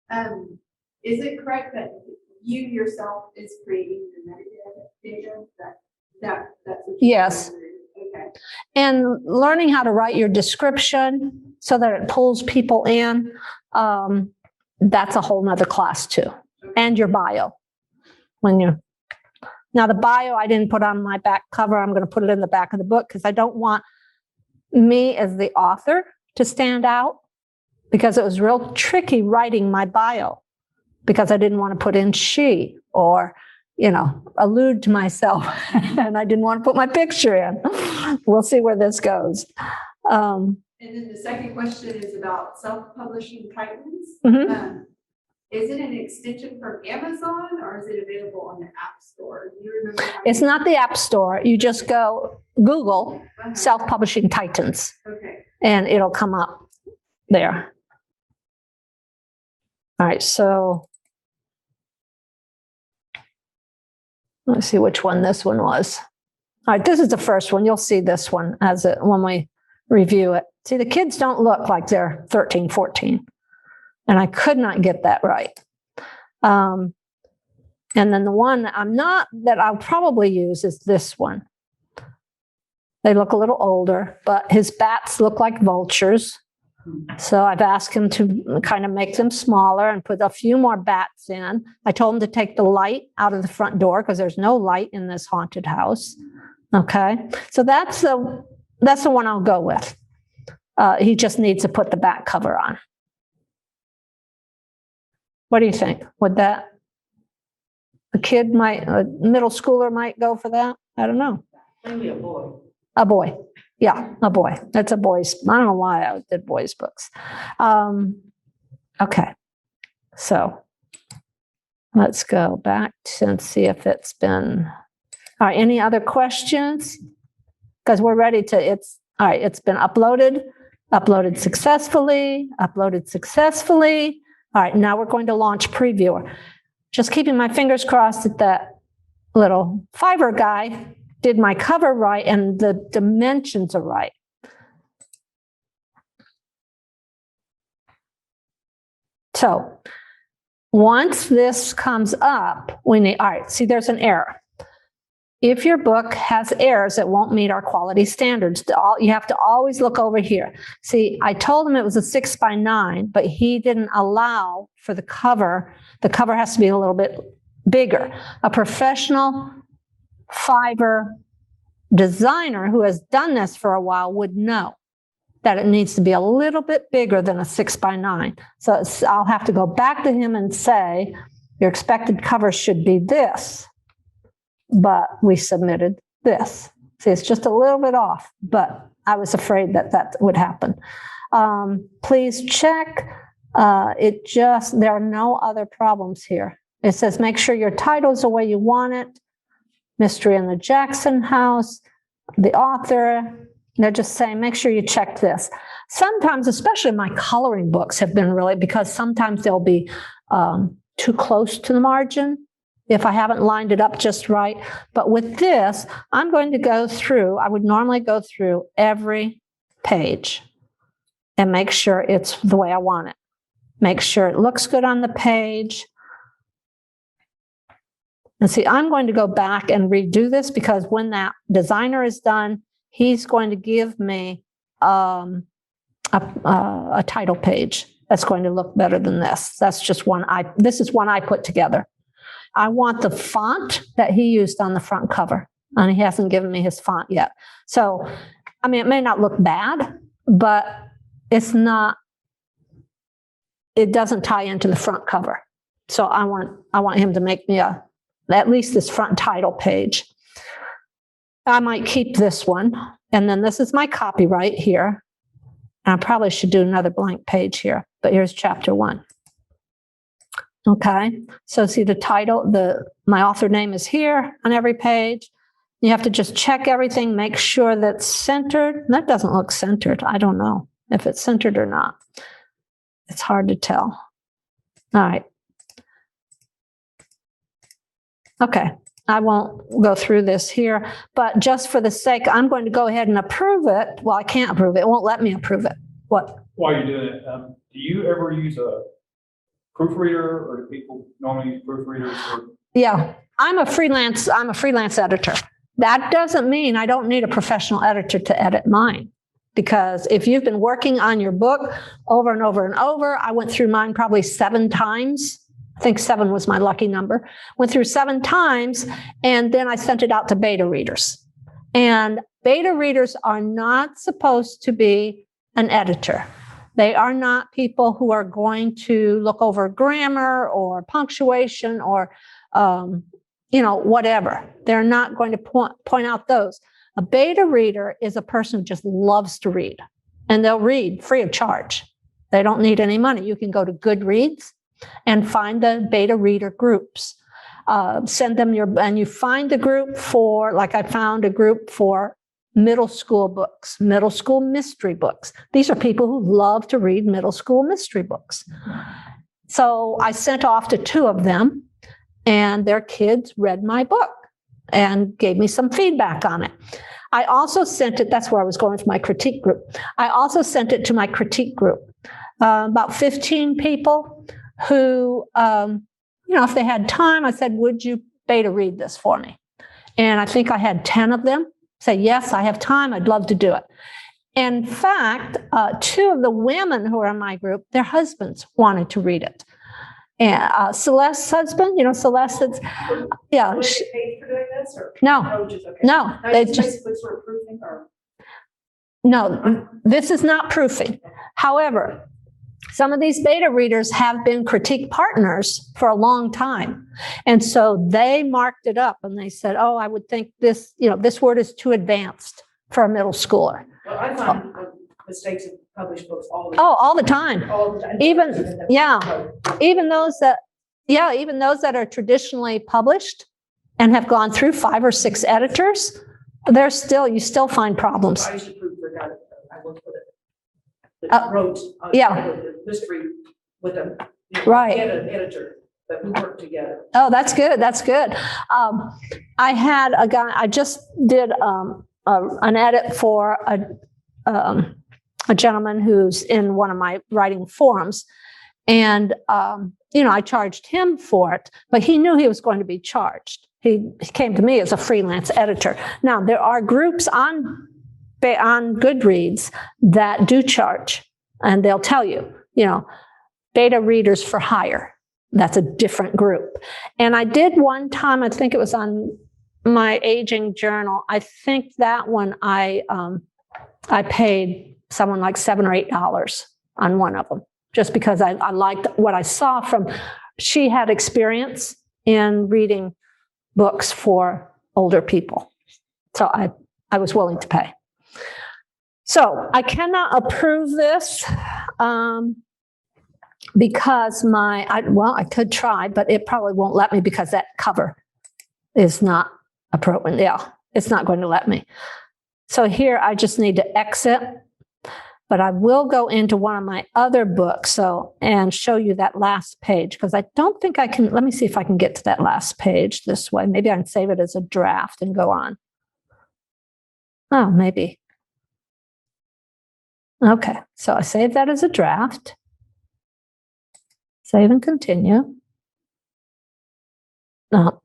B: hear me. Is it correct that you yourself is creating the metadata? That's what
A: Yes.
B: Okay.
A: And learning how to write your description so that it pulls people in, that's a whole nother class too. And your bio. Now the bio I didn't put on my back cover. I'm going to put it in the back of the book because I don't want me as the author to stand out, because it was real tricky writing my bio because I didn't want to put in she or, allude to myself, and I didn't want to put my picture in. We'll see where this goes.
B: And then the second question is about self-publishing titles.
A: Mhm.
B: Is it an extension from Amazon or is it available on the App Store? Do you remember?
A: It's not the App Store. You just go Google
B: Uh-huh.
A: Self-Publishing Titans
B: Okay.
A: and it'll come up there. All right, so let's see which one this one was. All right, this is the first one. You'll see this one when we review it. See, the kids don't look like they're 13, 14. And I could not get that right. And then the one that I'll probably use is this one. They look a little older, but his bats look like vultures. So I've asked him to kind of make them smaller and put a few more bats in. I told him to take the light out of the front door because there's no light in this haunted house. Okay, so that's the one I'll go with. He just needs to put the back cover on. What do you think? Would a middle schooler might go for that? I don't know.
D: Maybe a boy.
A: A boy. Yeah, a boy. That's a boy's. I don't know why I did boys' books. Okay. So let's go back and see if it's been. All right. Any other questions? Because we're ready to. All right. It's been uploaded. Uploaded successfully. Uploaded successfully. All right. Now we're going to launch Previewer. Just keeping my fingers crossed that that little Fiverr guy did my cover right and the dimensions are right. So once this comes up, all right, see, there's an error. If your book has errors, it won't meet our quality standards. You have to always look over here. See, I told him it was a 6x9, but he didn't allow for the cover. The cover has to be a little bit bigger. A professional Fiverr designer who has done this for a while would know that it needs to be a little bit bigger than a 6x9. So I'll have to go back to him and say, your expected cover should be this, but we submitted this. See, it's just a little bit off, but I was afraid that that would happen. Please check. There are no other problems here. It says, make sure your title is the way you want it. Mystery in the Jackson House, the author. They're just saying, make sure you check this. Sometimes, especially my coloring books have been really, because sometimes they'll be too close to the margin if I haven't lined it up just right. But with this, I'm going to go through, I would normally go through every page and make sure it's the way I want it. Make sure it looks good on the page. And see, I'm going to go back and redo this because when that designer is done, he's going to give me a title page that's going to look better than this. That's just this is one I put together. I want the font that he used on the front cover, and he hasn't given me his font yet. So, I mean, it may not look bad, but it doesn't tie into the front cover. So I want him to make me at least this front title page. I might keep this one. And then this is my copyright here. And I probably should do another blank page here, but here's chapter 1. Okay. So see the title, my author name is here on every page. You have to just check everything, make sure that's centered. That doesn't look centered. I don't know if it's centered or not. It's hard to tell. All right. Okay, I won't go through this here, but just for the sake, I'm going to go ahead and approve it. Well, I can't approve it. It won't let me approve it. What?
C: While you're doing it, do you ever use a proofreader, or do people normally use proofreaders?
A: Yeah, I'm a freelance editor. That doesn't mean I don't need a professional editor to edit mine. Because if you've been working on your book over and over and over, I went through mine probably 7 times. I think 7 was my lucky number. Went through 7 times, and then I sent it out to beta readers. And beta readers are not supposed to be an editor. They are not people who are going to look over grammar or punctuation or, whatever. They're not going to point out those. A beta reader is a person who just loves to read, and they'll read free of charge. They don't need any money. You can go to Goodreads and find the beta reader groups. Send them and you find a group for, like I found a group for middle school books, middle school mystery books. These are people who love to read middle school mystery books. So I sent off to 2 of them, and their kids read my book and gave me some feedback on it. I also sent it, that's where I was going with my critique group. I also sent it to my critique group, about 15 people who, if they had time, I said, would you beta read this for me? And I think I had 10 of them say, yes, I have time. I'd love to do it. In fact, 2 of the women who are in my group, their husbands wanted to read it. And Celeste's husband, Celeste, yeah.
B: Were they paid for doing this, or?
A: No,
B: Just, okay.
A: no,
B: No,
A: they
B: it's
A: just,
B: basically sort of proofing, or?
A: no, this is not proofing. However, some of these beta readers have been critique partners for a long time. And so they marked it up and they said, oh, I would think this, this word is too advanced for a middle schooler.
B: Well, I find mistakes in published books all the time.
A: Oh, all the time.
B: All the time.
A: Even, yeah. Even those that are traditionally published and have gone through 5 or 6 editors, you still find problems.
B: I used to prove for God, I worked with it. Wrote
A: yeah.
B: mystery with them.
A: Right.
B: An editor, but we worked together.
A: Oh, that's good. That's good. I had a guy, I just did an edit for a gentleman who's in one of my writing forums. And, I charged him for it, but he knew he was going to be charged. He came to me as a freelance editor. Now, there are groups on Goodreads that do charge, and they'll tell you, beta readers for hire. That's a different group. And I did one time, I think it was on my aging journal. I think that one I paid someone like $7 or $8 on one of them, just because I liked what I saw from, she had experience in reading books for older people. So I was willing to pay. So I cannot approve this because I could try, but it probably won't let me because that cover is not appropriate. Yeah, it's not going to let me. So here I just need to exit, but I will go into one of my other books and show you that last page, because I don't think I can. Let me see if I can get to that last page this way. Maybe I can save it as a draft and go on. Oh, maybe. Okay, so I saved that as a draft. Save and continue. No.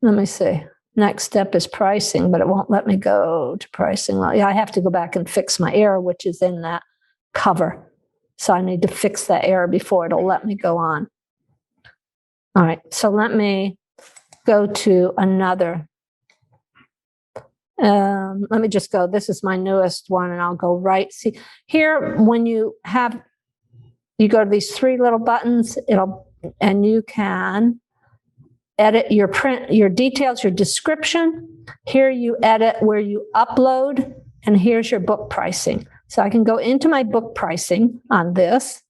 A: Let me see. Next step is pricing, but it won't let me go to pricing. Well, yeah, I have to go back and fix my error, which is in that cover. So I need to fix that error before it'll let me go on. All right, so let me go to another. Let me just go. This is my newest one, and I'll go right. See here, when you go to these 3 little buttons, and you can edit your print, your details, your description. Here you edit where you upload, and here's your book pricing. So I can go into my book pricing on this,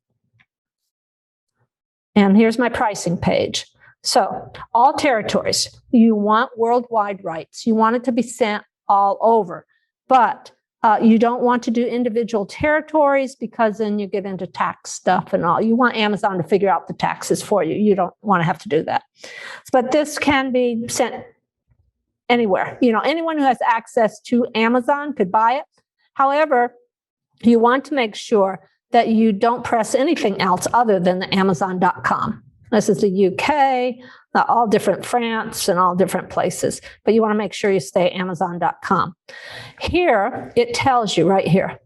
A: and here's my pricing page. So all territories, you want worldwide rights. You want it to be sent all over, but you don't want to do individual territories because then you get into tax stuff and all. You want Amazon to figure out the taxes for you. You don't want to have to do that. But this can be sent anywhere. Anyone who has access to Amazon could buy it. However, you want to make sure that you don't press anything else other than the Amazon.com. This is the UK, all different France and all different places, but you want to make sure you stay Amazon.com. Here, it tells you right here,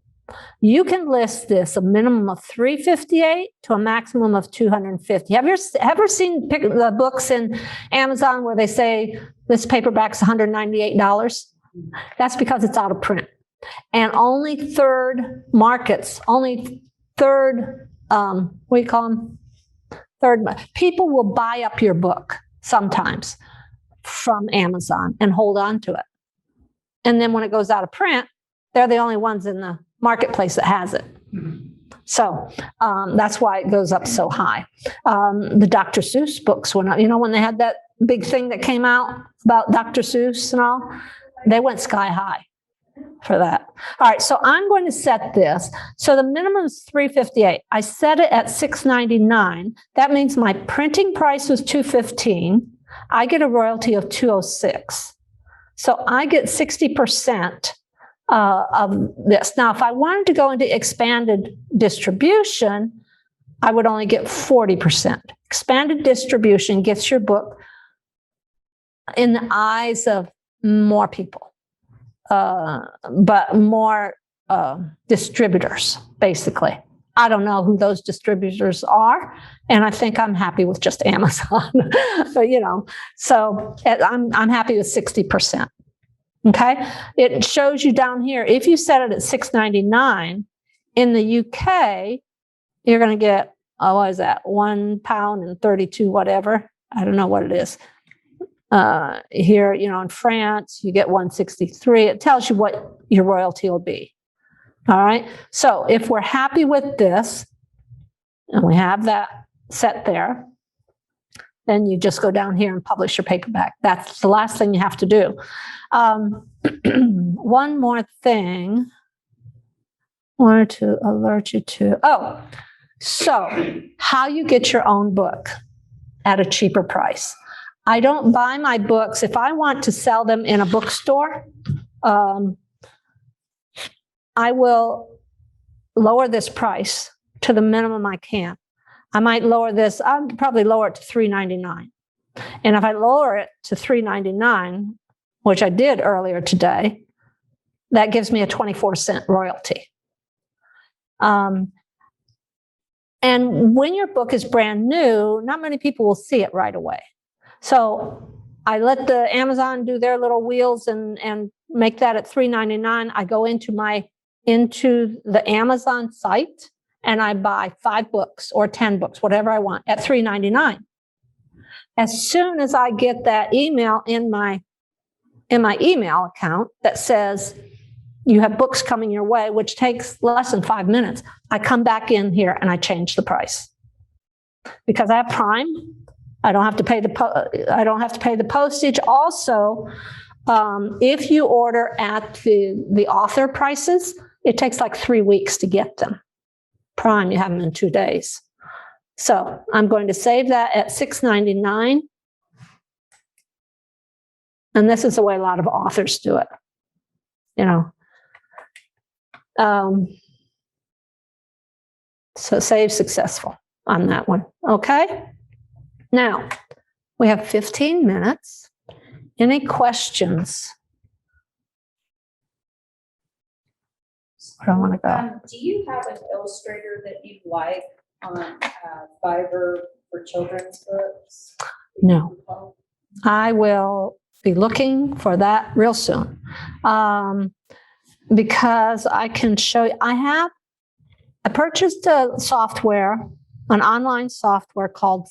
A: you can list this a minimum of $358 to a maximum of $250. Have you ever seen the books in Amazon where they say this paperback's $198? That's because it's out of print. And only third markets, what do you call them? People will buy up your book sometimes from Amazon and hold on to it. And then when it goes out of print, they're the only ones in the marketplace that has it. So that's why it goes up so high. The Dr. Seuss books went up. You know, when they had that big thing that came out about Dr. Seuss and all, they went sky high for that. All right, so I'm going to set this. So the minimum is $358. I set it at $6.99. That means my printing price was $215. I get a royalty of $206. So I get 60% of this. Now, if I wanted to go into expanded distribution, I would only get 40%. Expanded distribution gets your book in the eyes of more people, but more distributors, basically. I don't know who those distributors are, and I think I'm happy with just Amazon. But, you know, so I'm happy with 60%. Okay, it shows you down here. If you set it at $6.99 in the UK, you're going to get, oh, what is that? £1 and 32, whatever. I don't know what it is. Here, you know, in France, you get $163. It tells you what your royalty will be. All right. So if we're happy with this, and we have that set there, then you just go down here and publish your paperback. That's the last thing you have to do. One more thing I wanted to alert you to. So how you get your own book at a cheaper price. I don't buy my books. If I want to sell them in a bookstore, I will lower this price to the minimum I can. I might lower this, I'll probably lower it to $3.99. And if I lower it to $3.99, which I did earlier today, that gives me a 24-cent royalty. And when your book is brand new, not many people will see it right away. So I let the Amazon do their little wheels and make that at $3.99. I go into the Amazon site and I buy 5 books or 10 books, whatever I want, at $3.99. As soon as I get that email in my email account that says you have books coming your way, which takes less than 5 minutes, I come back in here and I change the price. Because I have Prime, I don't have to pay the postage. Also, if you order at the author prices, it takes like 3 weeks to get them. Prime, you have them in 2 days. So I'm going to save that at $6.99. And this is the way a lot of authors do it. You know. So save successful on that one. Okay. Now we have 15 minutes. Any questions? Where do I want to go?
E: Do you have an illustrator that you like on Fiverr for children's books?
A: No. I will be looking for that real soon. Because I can show you, I purchased a software, an online software called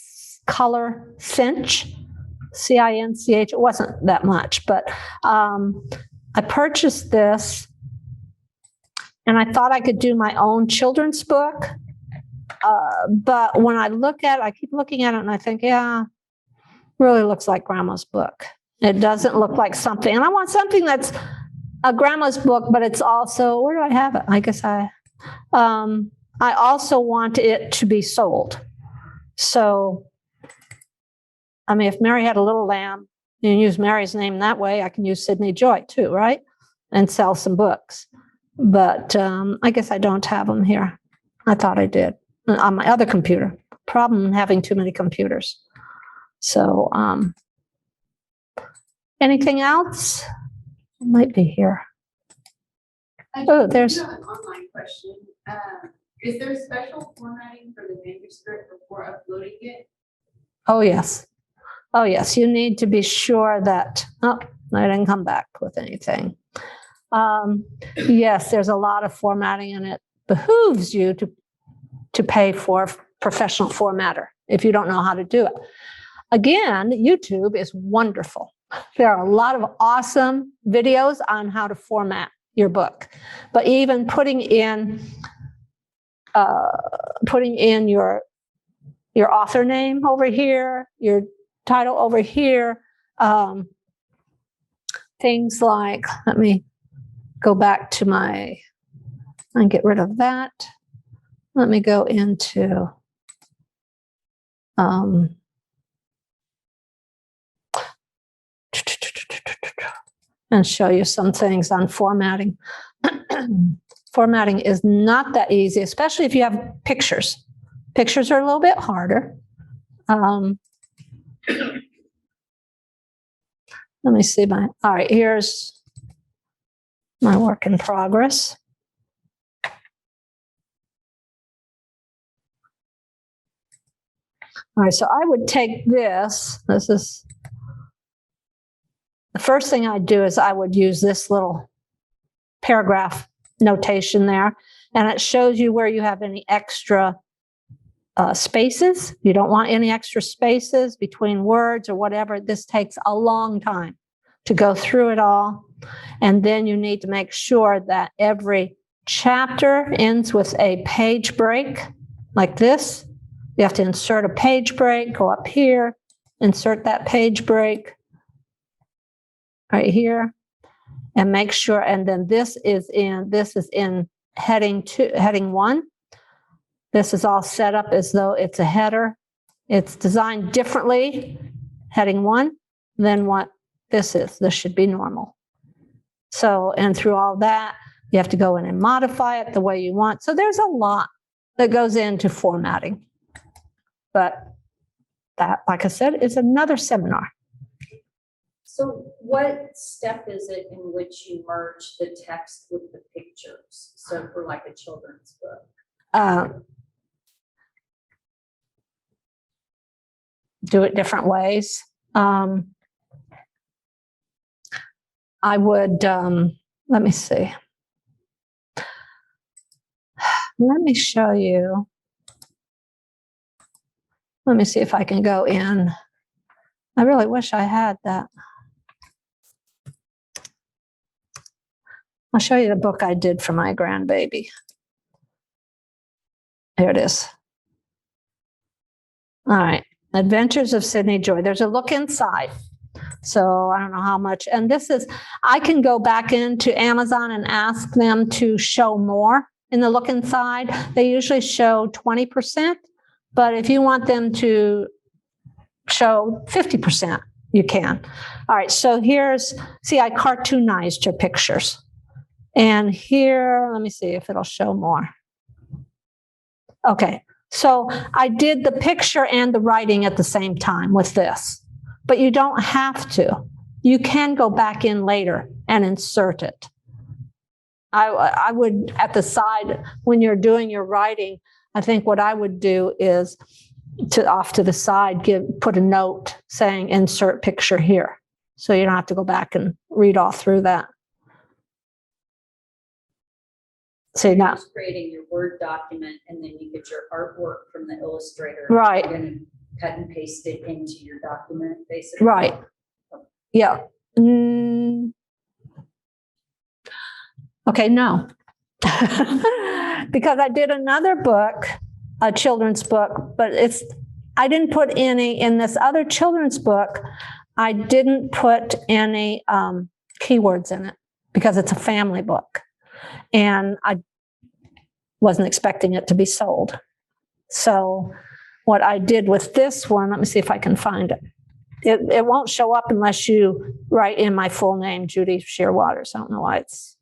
A: Color Cinch, CINCH. It wasn't that much, but I purchased this and I thought I could do my own children's book. But when I look at it, I keep looking at it and I think, yeah, really looks like grandma's book. It doesn't look like something. And I want something that's a grandma's book, but it's also, where do I have it? I guess I also want it to be sold. So, I mean, if Mary had a little lamb, you can use Mary's name that way. I can use Sydney Joy too, right? And sell some books. But I guess I don't have them here. I thought I did on my other computer. Problem having too many computers. So, anything else? It might be here. Oh, there's
B: an online question. Is there special formatting for the manuscript before uploading it?
A: Oh, yes. Oh, yes. You need to be sure that, I didn't come back with anything. Yes, there's a lot of formatting and it behooves you to pay for a professional formatter if you don't know how to do it. Again, YouTube is wonderful. There are a lot of awesome videos on how to format your book, but even putting in putting in your author name over here, your title over here, things like, let me go back to and get rid of that. Let me go into and show you some things on formatting. Formatting is not that easy, especially if you have pictures. Pictures are a little bit harder. Let me see all right, here's my work in progress. All right, so I would take this is, the first thing I'd do is I would use this little paragraph notation there, and it shows you where you have any extra spaces. You don't want any extra spaces between words or whatever. This takes a long time to go through it all. And then you need to make sure that every chapter ends with a page break like this. You have to insert a page break, go up here, insert that page break right here, and make sure, and then this is in heading 1. This is all set up as though it's a header. It's designed differently, heading 1, than what this is. This should be normal. So, and through all that, you have to go in and modify it the way you want. So there's a lot that goes into formatting. But that, like I said, is another seminar.
E: So what step is it in which you merge the text with the pictures? So for like a children's book?
A: Do it different ways. I would, let me see. Let me show you. Let me see if I can go in. I really wish I had that. I'll show you the book I did for my grandbaby. Here it is. All right. Adventures of Sydney Joy. There's a look inside. So I don't know how much. And this is, I can go back into Amazon and ask them to show more in the look inside. They usually show 20%. But if you want them to show 50%, you can. All right. So here's, see, I cartoonized your pictures. And here, let me see if it'll show more. Okay. So I did the picture and the writing at the same time with this, but you don't have to. You can go back in later and insert it. I would, at the side, when you're doing your writing, I think what I would do is off to the side, put a note saying insert picture here. So you don't have to go back and read all through that. So you're not
E: just creating your Word document, and then you get your artwork from the illustrator.
A: Right.
E: You're going to cut and paste it into your document, basically.
A: right. Yeah. Okay, no. Because I did another book, a children's book, but I didn't put any in this other children's book. I didn't put any keywords in it because it's a family book. And I wasn't expecting it to be sold. So what I did with this one, let me see if I can find it. It won't show up unless you write in my full name, Judy Sheer Watters. I don't know why it's.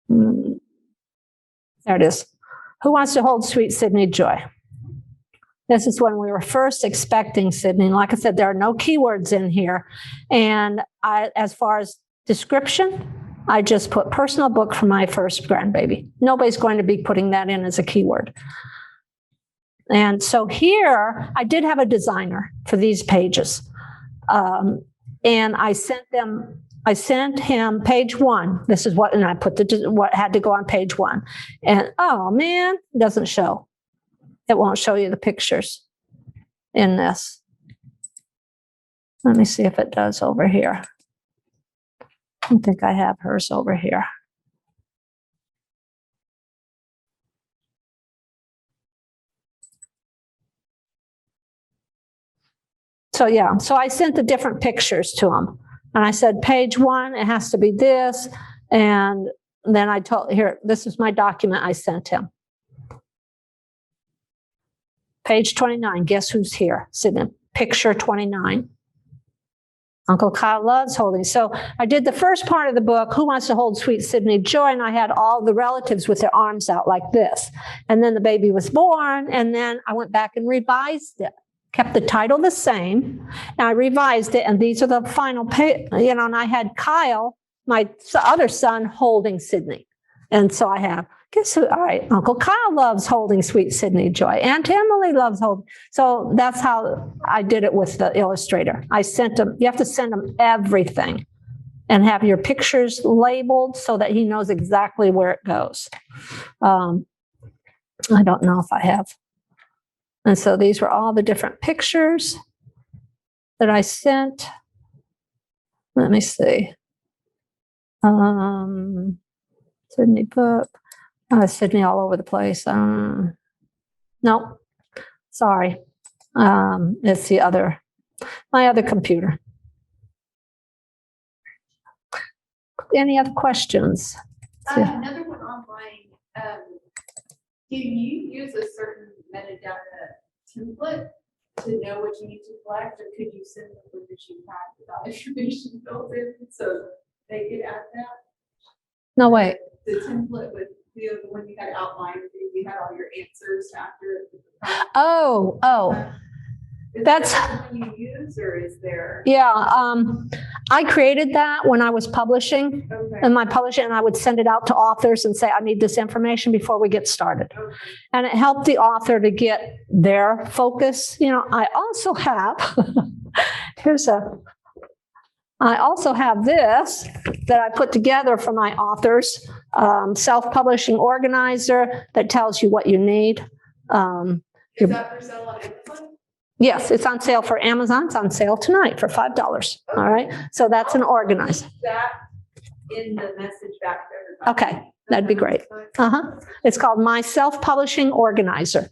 A: There it is. Who wants to hold sweet Sydney Joy? This is when we were first expecting Sydney. Like I said, there are no keywords in here. And as far as description, I just put personal book for my first grandbaby. Nobody's going to be putting that in as a keyword. And so here, I did have a designer for these pages. And I sent him page 1. This is what, and I put what had to go on page 1. And oh man, it doesn't show. It won't show you the pictures in this. Let me see if it does over here. I think I have hers over here. So yeah, so I sent the different pictures to him. And I said, page 1, it has to be this. And then I told, here, this is my document I sent him. Page 29, guess who's here? Sitting, picture 29. Uncle Kyle loves holding. So I did the first part of the book, Who Wants to Hold Sweet Sydney Joy? And I had all the relatives with their arms out like this. And then the baby was born. And then I went back and revised it, kept the title the same. And I revised it. And these are the final, and I had Kyle, my other son, holding Sydney. And so I have, guess who? All right, Uncle Kyle loves holding Sweet Sydney Joy. Aunt Emily loves holding. So that's how I did it with the illustrator. I sent him, you have to send him everything and have your pictures labeled so that he knows exactly where it goes. I don't know if I have. And so these were all the different pictures that I sent. Let me see. Sydney book. Sydney all over the place. No, sorry. It's my other computer. Any other questions?
B: Another one online. Do you use a certain metadata template to know what you need to collect, or could you send them with the sheet pack without information built in so they could add that?
A: No, wait.
B: The template with the one you had outlined, you had all your answers after.
A: Oh.
B: Is
A: That's
B: that something you use, or is there?
A: Yeah, I created that when I was publishing in my publishing, and I would send it out to authors and say, I need this information before we get started.
B: Okay.
A: And it helped the author to get their focus. I also have, I also have this that I put together for my authors, self-publishing organizer that tells you what you need.
B: Is that for sale on Amazon?
A: Yes, it's on sale for Amazon. It's on sale tonight for $5. All right. So that's an organizer.
B: That in the message back to everybody.
A: Okay. That'd be great. It's called My Self-Publishing Organizer.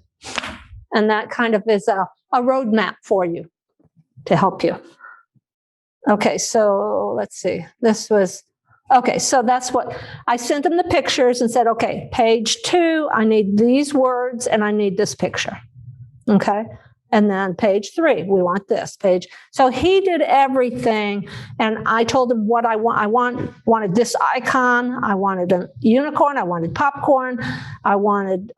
A: And that kind of is a roadmap for you to help you. Okay. So let's see. So that's what I sent them the pictures and said, okay, page 2, I need these words and I need this picture. Okay. And then page 3, we want this page. So he did everything. And I told him what I want. I wanted this icon. I wanted a unicorn. I wanted popcorn. I wanted,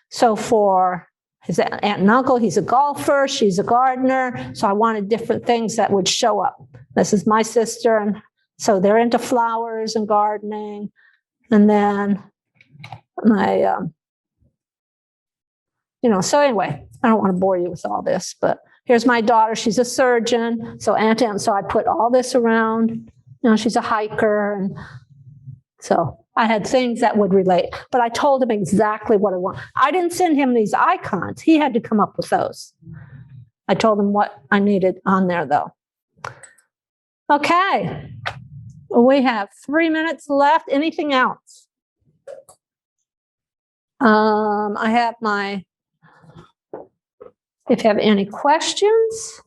A: so for his aunt and uncle, he's a golfer. She's a gardener. So I wanted different things that would show up. This is my sister. And so they're into flowers and gardening. And then my, so anyway, I don't want to bore you with all this, but here's my daughter. She's a surgeon. So Aunt Em, so I put all this around. She's a hiker. And so I had things that would relate, but I told him exactly what I want. I didn't send him these icons. He had to come up with those. I told him what I needed on there, though. Okay. We have 3 minutes left. Anything else? I have if you have any questions,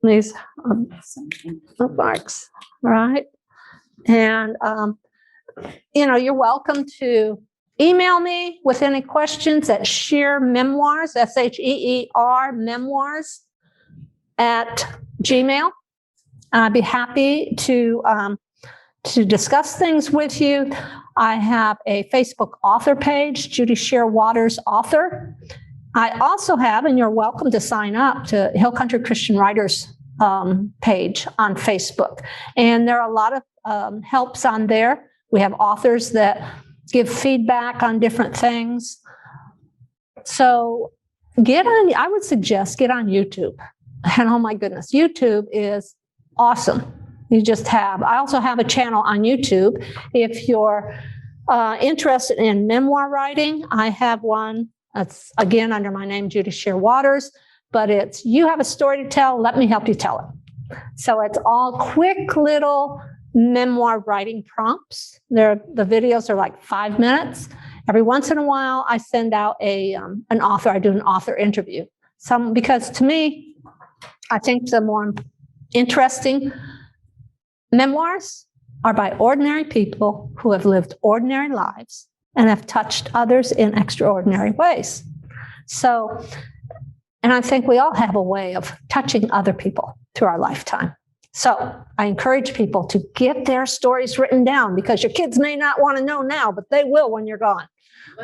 A: these bookmarks, right? And, you're welcome to email me with any questions at Sheer Memoirs, SHEER Memoirs @gmail. I'd be happy to discuss things with you. I have a Facebook author page, Judy Sheer Watters author. I also have, and you're welcome to sign up to Hill Country Christian Writers page on Facebook. And there are a lot of helps on there. We have authors that give feedback on different things. So I would suggest get on YouTube. And oh my goodness, YouTube is awesome. I also have a channel on YouTube. If you're interested in memoir writing, I have one. That's again under my name, Judy Sheer Watters, but it's You Have a Story to Tell, Let Me Help You Tell It. So it's all quick little memoir writing prompts. The videos are like 5 minutes, Every once in a while, I send out an author. I do an author interview. Because to me, I think the more interesting memoirs are by ordinary people who have lived ordinary lives and have touched others in extraordinary ways. So, and I think we all have a way of touching other people through our lifetime. So I encourage people to get their stories written down, because your kids may not want to know now, but they will when you're gone.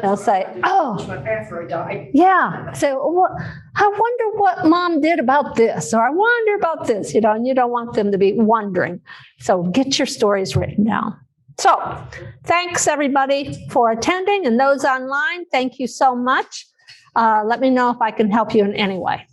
A: They'll say, oh,
D: My pastor died.
A: yeah. So well, I wonder what mom did about this, or I wonder about this, and you don't want them to be wondering. So get your stories written down. So thanks everybody for attending, and those online, thank you so much. Let me know if I can help you in any way.